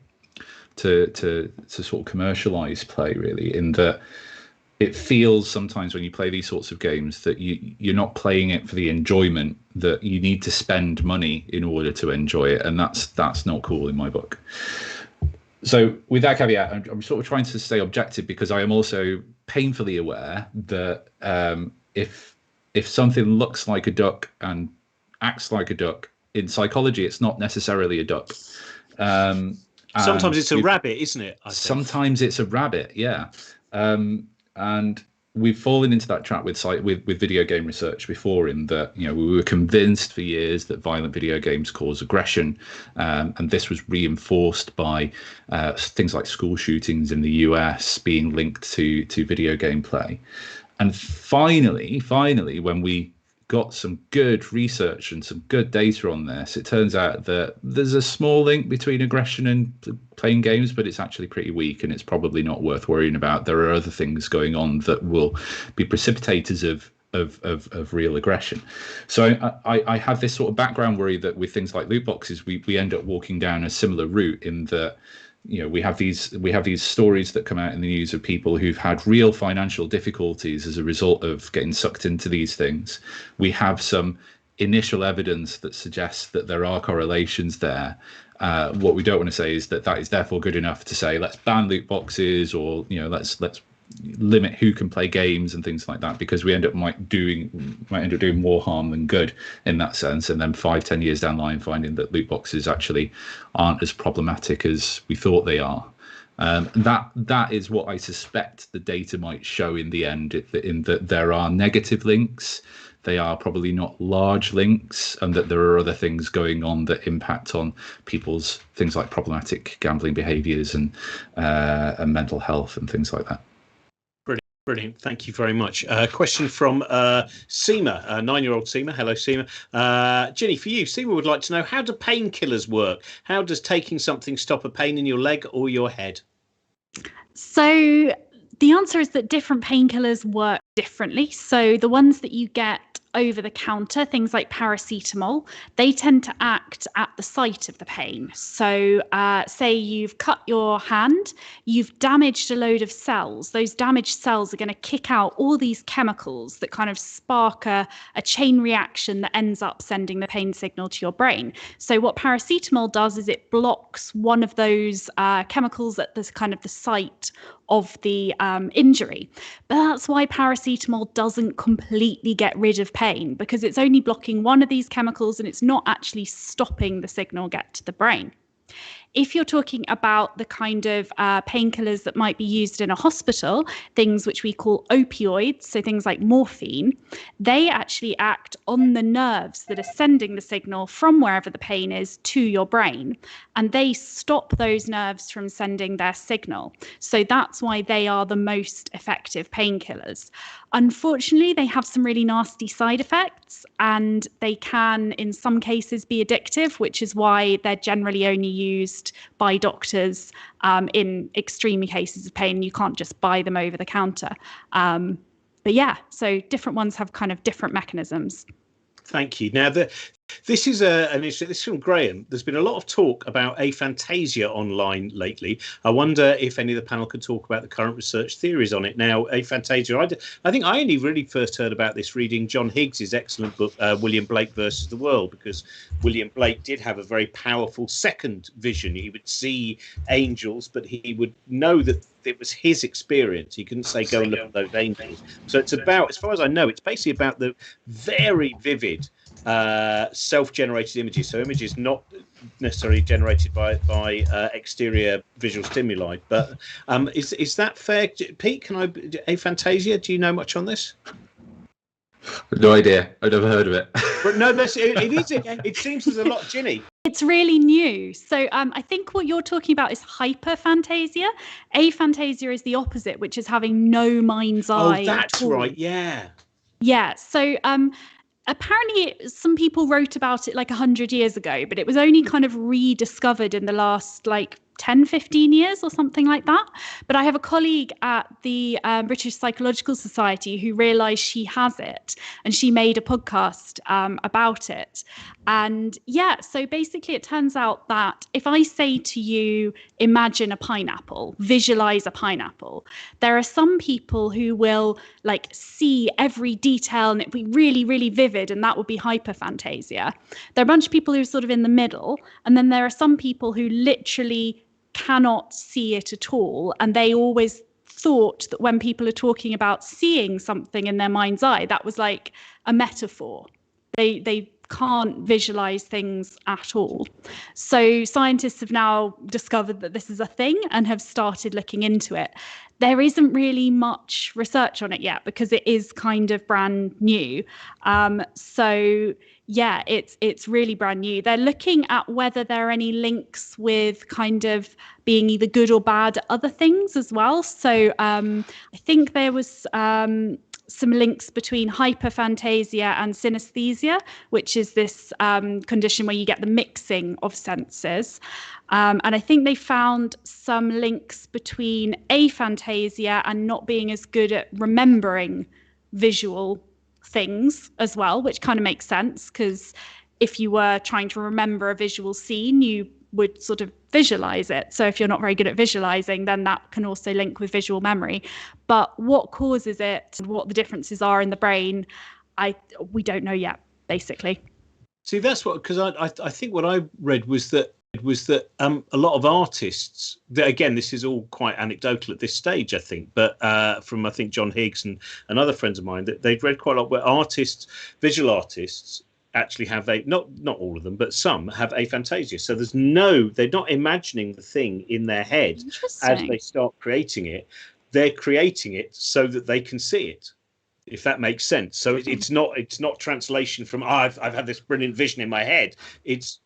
to sort of commercialize play, really, in that it feels sometimes when you play these sorts of games that you're not playing it for the enjoyment, that you need to spend money in order to enjoy it, and that's not cool in my book. So with that caveat, I'm sort of trying to stay objective, because I am also painfully aware that if something looks like a duck and acts like a duck, in psychology it's not necessarily a duck. Sometimes it's a rabbit, isn't it? I think. Sometimes it's a rabbit, yeah. And we've fallen into that trap with video game research before, in that, you know, we were convinced for years that violent video games cause aggression, and this was reinforced by things like school shootings in the US being linked to video game play. And finally, when we got some good research and some good data on this, it turns out that there's a small link between aggression and playing games, but it's actually pretty weak, and it's probably not worth worrying about. There are other things going on that will be precipitators of real aggression. So I have this sort of background worry that with things like loot boxes, we end up walking down a similar route, in that, you know, we have these stories that come out in the news of people who've had real financial difficulties as a result of getting sucked into these things. We have some initial evidence that suggests that there are correlations there. What we don't want to say is that is therefore good enough to say let's ban loot boxes, or, you know, let's limit who can play games and things like that, because we might end up doing more harm than good in that sense, and then 5-10 years down the line finding that loot boxes actually aren't as problematic as we thought they are. That is what I suspect the data might show in the end, in that there are negative links. They are probably not large links, and that there are other things going on that impact on people's things like problematic gambling behaviors and mental health and things like that. Brilliant. Thank you very much. Question from Seema, 9-year-old Seema. Hello, Seema. Ginny, for you, Seema would like to know, how do painkillers work? How does taking something stop a pain in your leg or your head? So the answer is that different painkillers work differently. So the ones that you get over the counter, things like paracetamol, they tend to act at the site of the pain. So say you've cut your hand, you've damaged a load of cells. Those damaged cells are going to kick out all these chemicals that kind of spark a chain reaction that ends up sending the pain signal to your brain. So what paracetamol does is it blocks one of those chemicals at this kind of the site of the injury. But that's why paracetamol doesn't completely get rid of pain, because it's only blocking one of these chemicals and it's not actually stopping the signal get to the brain. If you're talking about the kind of painkillers that might be used in a hospital, things which we call opioids, so things like morphine, they actually act on the nerves that are sending the signal from wherever the pain is to your brain, and they stop those nerves from sending their signal. So that's why they are the most effective painkillers. Unfortunately, they have some really nasty side effects, and they can, in some cases, be addictive, which is why they're generally only used by doctors in extreme cases of pain. You can't just buy them over the counter. But yeah, so different ones have kind of different mechanisms. Thank you. Now, this is this is from Graham. There's been a lot of talk about aphantasia online lately. I wonder if any of the panel could talk about the current research theories on it. Now, aphantasia, I think I only really first heard about this reading John Higgs's excellent book, William Blake versus the World, because William Blake did have a very powerful second vision. He would see angels, but he would know that it was his experience. He couldn't say, go and look at those angels. So it's about, as far as I know, it's basically about the very vivid self-generated images, so images not necessarily generated by exterior visual stimuli. But is that fair, Pete? Aphantasia? Do you know much on this? No idea. I've never heard of it. But no, it seems there's a lot, Ginny. It's really new. So I think what you're talking about is hyperphantasia. Aphantasia is the opposite, which is having no mind's eye. Oh, that's right. Yeah. Yeah. So apparently some people wrote about it like 100 years ago, but it was only kind of rediscovered in the last 10, 15 years or something like that. But I have a colleague at the British Psychological Society who realised she has it, and she made a podcast about it. And yeah, so basically it turns out that if I say to you, imagine a pineapple, visualise a pineapple, there are some people who will like see every detail and it'd be really, really vivid, and that would be hyperphantasia. There are a bunch of people who are sort of in the middle, and then there are some people who literally cannot see it at all, and they always thought that when people are talking about seeing something in their mind's eye, that was like a metaphor. They can't visualize things at all. So scientists have now discovered that this is a thing and have started looking into it. There isn't really much research on it yet because it is kind of brand new. So yeah, it's really brand new. They're looking at whether there are any links with kind of being either good or bad at other things as well. So I think there was some links between hyperphantasia and synesthesia, which is this condition where you get the mixing of senses. And I think they found some links between aphantasia and not being as good at remembering visual things as well, which kind of makes sense, because if you were trying to remember a visual scene, you would sort of visualize it. So if you're not very good at visualizing, then that can also link with visual memory. But what causes it and what the differences are in the brain, we don't know yet, basically. See, that's what, because I think what I read was that a lot of artists, that, again, this is all quite anecdotal at this stage, I think, but from I think John Higgs and other friends of mine, that they've read quite a lot where visual artists actually have not all of them, but some have aphantasia. So they're not imagining the thing in their head as they start creating it. They're creating it so that they can see it, if that makes sense. So it's not translation from I've had this brilliant vision in my head. It's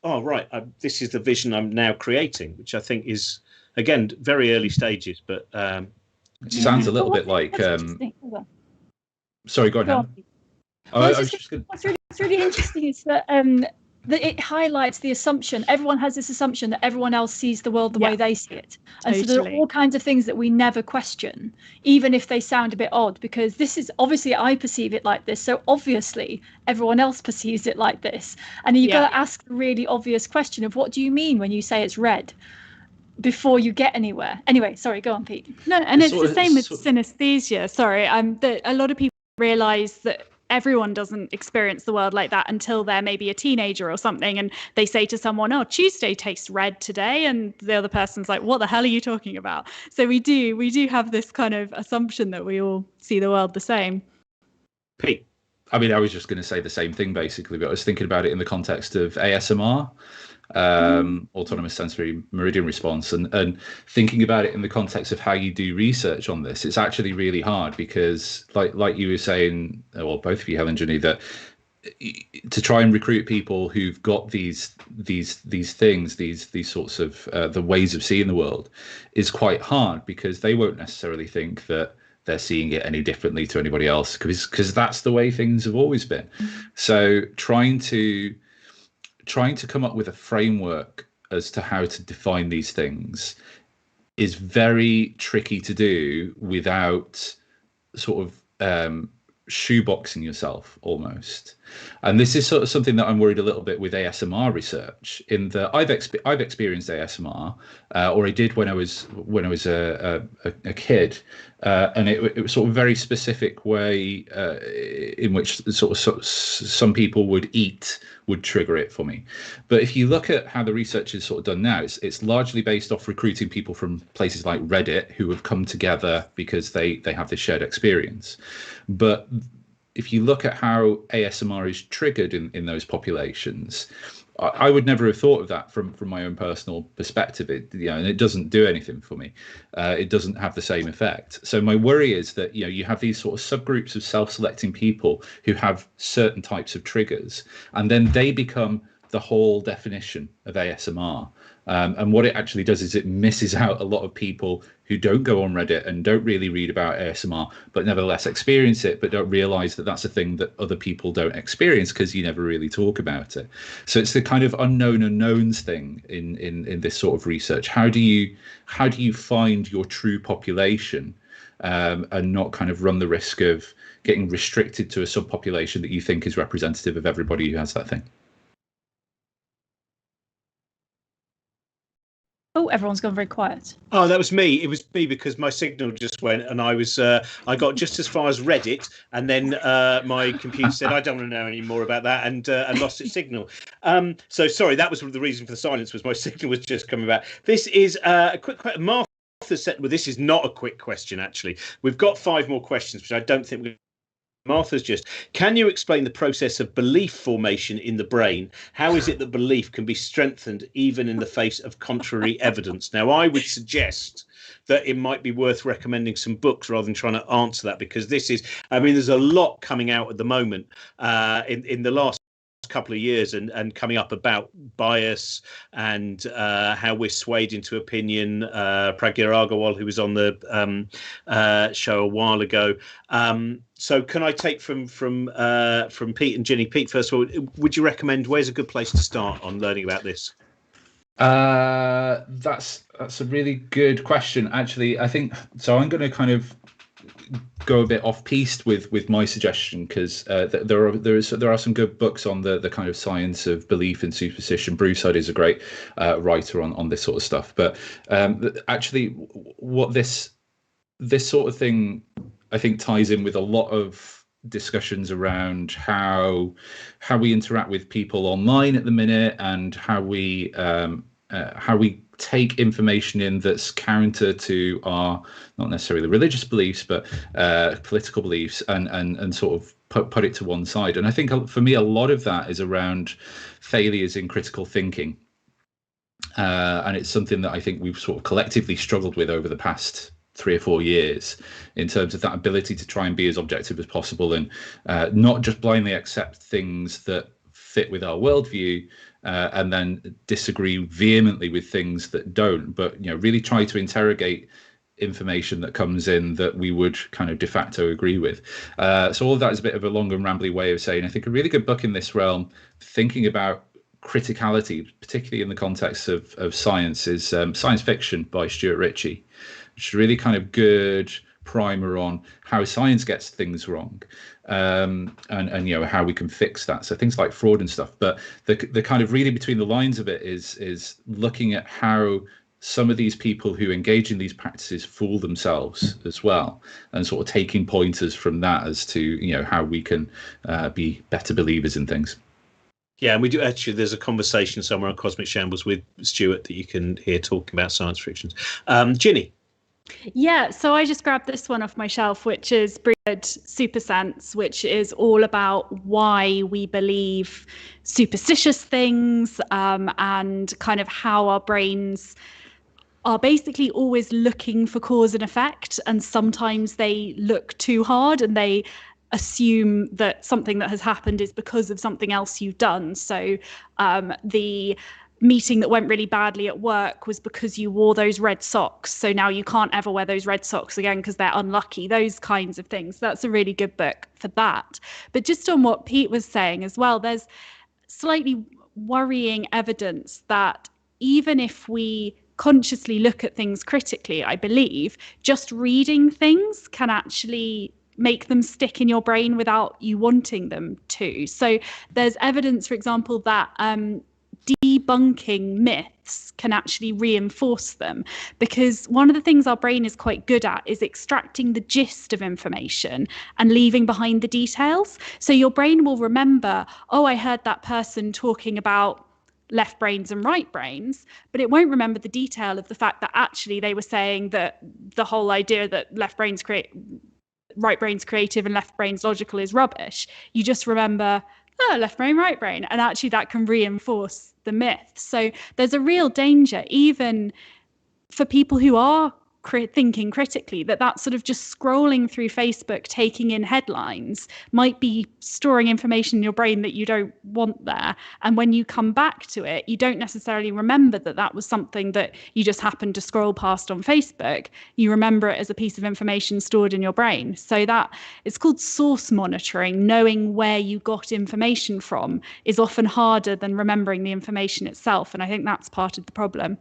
this is the vision I'm now creating, which I think is, again, very early stages. But it sounds a little bit like. Sorry, go on, Helen. What's really interesting is that it highlights the assumption. Everyone has this assumption that everyone else sees the world the way they see it. And so there are all kinds of things that we never question, even if they sound a bit odd, because this is obviously I perceive it like this. So obviously everyone else perceives it like this. And you've got to ask the really obvious question of what do you mean when you say it's red? Before you get anywhere. Anyway, sorry, go on, Pete. No, and it's the same with synesthesia. Sorry, a lot of people realize that everyone doesn't experience the world like that until they're maybe a teenager or something, and they say to someone, "Oh, Tuesday tastes red today," and the other person's like, "What the hell are you talking about?" So we do have this kind of assumption that we all see the world the same. Pete, I mean, I was just going to say the same thing basically, but I was thinking about it in the context of ASMR, autonomous sensory meridian response, and thinking about it in the context of how you do research on this. It's actually really hard because, like you were saying, well, both of you, Helen, Ginny, that to try and recruit people who've got these things, these sorts of the ways of seeing the world, is quite hard because they won't necessarily think that they're seeing it any differently to anybody else, because that's the way things have always been. So trying to come up with a framework as to how to define these things is very tricky to do without sort of shoeboxing yourself almost. And this is sort of something that I'm worried a little bit with ASMR research, in that I've experienced ASMR, or I did when I was a kid, and it was sort of a very specific way in which sort of some people would trigger it for me. But if you look at how the research is sort of done now, it's largely based off recruiting people from places like Reddit who have come together because they have this shared experience. But if you look at how ASMR is triggered in those populations, I would never have thought of that from my own personal perspective. And it doesn't do anything for me. It doesn't have the same effect. So my worry is that you have these sort of subgroups of self-selecting people who have certain types of triggers, and then they become the whole definition of ASMR. And what it actually does is it misses out a lot of people who don't go on Reddit and don't really read about ASMR, but nevertheless experience it, but don't realize that that's a thing that other people don't experience because you never really talk about it. So it's the kind of unknown unknowns thing in this sort of research. How do you find your true population and not kind of run the risk of getting restricted to a subpopulation that you think is representative of everybody who has that thing? Oh, everyone's gone very quiet. Oh, that was me. It was me because my signal just went, and I got just as far as Reddit, and then my computer said I don't want to know any more about that, and lost its signal. So sorry, that was the reason for the silence. Was my signal was just coming back. This is a quick question. Martha said, well, this is not a quick question actually. We've got 5 more questions, which I don't think we. Martha's just, can you explain the process of belief formation in the brain? How is it that belief can be strengthened even in the face of contrary evidence? Now, I would suggest that it might be worth recommending some books rather than trying to answer that, because this is, I mean, there's a lot coming out at the moment in the last couple of years and coming up about bias and how we're swayed into opinion. Pragya Agarwal, who was on the show a while ago. So can I take from Pete and Ginny? Pete, first of all, would you recommend, where's a good place to start on learning about this? That's a really good question, actually. I think so. I'm going to kind of go a bit off piste with my suggestion, because there are some good books on the kind of science of belief and superstition. Bruce is a great writer on this sort of stuff. But actually, what this sort of thing, I think, ties in with a lot of discussions around how we interact with people online at the minute, and how we take information in that's counter to our, not necessarily religious beliefs, but political beliefs, and sort of put it to one side. And I think for me, a lot of that is around failures in critical thinking. And it's something that I think we've sort of collectively struggled with over the past 3 or 4 years, in terms of that ability to try and be as objective as possible, and not just blindly accept things that fit with our worldview, and then disagree vehemently with things that don't, but really try to interrogate information that comes in that we would kind of de facto agree with. So all of that is a bit of a long and rambly way of saying, I think a really good book in this realm, thinking about criticality, particularly in the context of science, is Science Fiction by Stuart Ritchie, which is really kind of good primer on how science gets things wrong, and how we can fix that. So things like fraud and stuff. But the kind of reading between the lines of it is looking at how some of these people who engage in these practices fool themselves as well, and sort of taking pointers from that as to how we can be better believers in things. Yeah, and we do actually. There's a conversation somewhere on Cosmic Shambles with Stuart that you can hear talking about science fictions. Ginny. Yeah, so I just grabbed this one off my shelf, which is Breed Super Sense, which is all about why we believe superstitious things, and kind of how our brains are basically always looking for cause and effect, and sometimes they look too hard and they assume that something that has happened is because of something else you've done. So the meeting that went really badly at work was because you wore those red socks, so now you can't ever wear those red socks again because they're unlucky. Those kinds of things. That's a really good book for that. But just on what Pete was saying as well, there's slightly worrying evidence that even if we consciously look at things critically, I believe just reading things can actually make them stick in your brain without you wanting them to. So there's evidence, for example, that debunking myths can actually reinforce them, because one of the things our brain is quite good at is extracting the gist of information and leaving behind the details. So your brain will remember, oh, I heard that person talking about left brains and right brains, but it won't remember the detail of the fact that actually they were saying that the whole idea that right brain's creative and left brain's logical is rubbish. You just remember, oh, left brain, right brain, and actually that can reinforce the myth. So there's a real danger, even for people who are thinking critically, that sort of just scrolling through Facebook, taking in headlines, might be storing information in your brain that you don't want there. And when you come back to it, you don't necessarily remember that was something that you just happened to scroll past on Facebook. You remember it as a piece of information stored in your brain. So that it's called source monitoring. Knowing where you got information from is often harder than remembering the information itself. And I think that's part of the problem.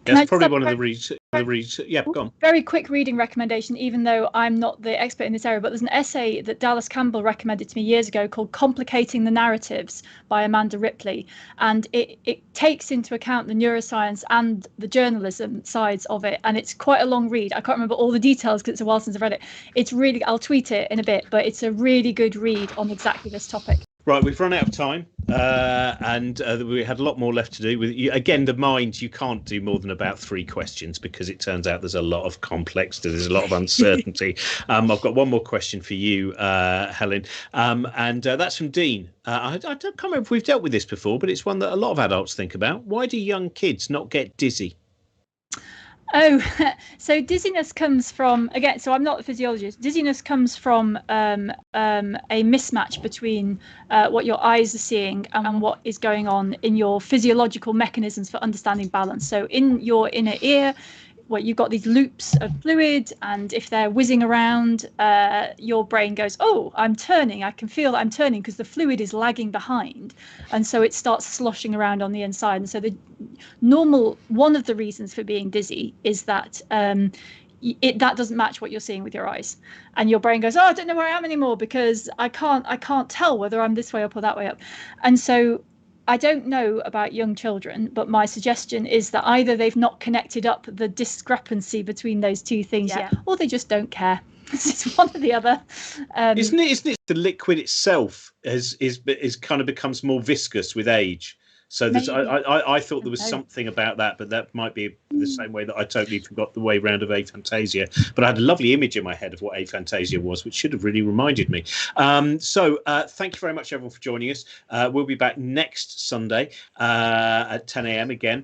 That's probably one of the reasons. Yeah, go on. Very quick reading recommendation, even though I'm not the expert in this area, but there's an essay that Dallas Campbell recommended to me years ago called Complicating the Narratives by Amanda Ripley. And it takes into account the neuroscience and the journalism sides of it. And it's quite a long read. I can't remember all the details because it's a while since I've read it. It's really, I'll tweet it in a bit, but it's a really good read on exactly this topic. Right, we've run out of time, and we had a lot more left to do. With you, again, the mind, you can't do more than about 3 questions because it turns out there's a lot of complexity, there's a lot of uncertainty. I've got one more question for you, Helen, and that's from Dean. I can't remember if we've dealt with this before, but it's one that a lot of adults think about. Why do young kids not get dizzy? Oh, so dizziness comes from, again, so I'm not a physiologist. Dizziness comes from a mismatch between what your eyes are seeing and what is going on in your physiological mechanisms for understanding balance. So in your inner ear, you've got these loops of fluid, and if they're whizzing around, your brain goes, oh, I'm turning. I can feel that I'm turning because the fluid is lagging behind. And so it starts sloshing around on the inside. And so one of the reasons for being dizzy is that that doesn't match what you're seeing with your eyes. And your brain goes, oh, I don't know where I am anymore because I can't tell whether I'm this way up or that way up. And so I don't know about young children, but my suggestion is that either they've not connected up the discrepancy between those two things yet, or they just don't care. It's one or the other. Isn't it the liquid itself is kind of becomes more viscous with age? So I thought there was something about that, but that might be the same way that I totally forgot the way round of Fantasia. But I had a lovely image in my head of what Fantasia was, which should have really reminded me. So thank you very much, everyone, for joining us. We'll be back next Sunday at 10 a.m. again.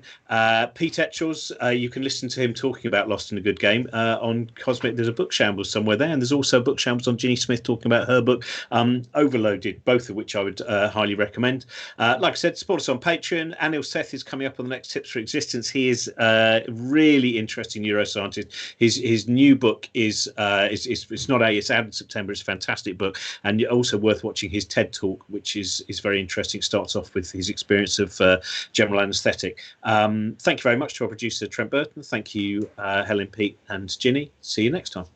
Pete Etchells, you can listen to him talking about Lost in a Good Game on Cosmic. There's a book Shambles somewhere there, and there's also a book Shambles on Ginny Smith talking about her book Overloaded, both of which I would highly recommend. Like I said, support us on Patreon. Anil Seth is coming up on the next Tips for Existence. He is a really interesting neuroscientist. His new book is it's not it's out in September. It's a fantastic book, and also worth watching his TED talk, which is very interesting. Starts off with his experience of general anaesthetic. Thank you very much to our producer Trent Burton. Thank you, Helen, Pete, and Ginny. See you next time.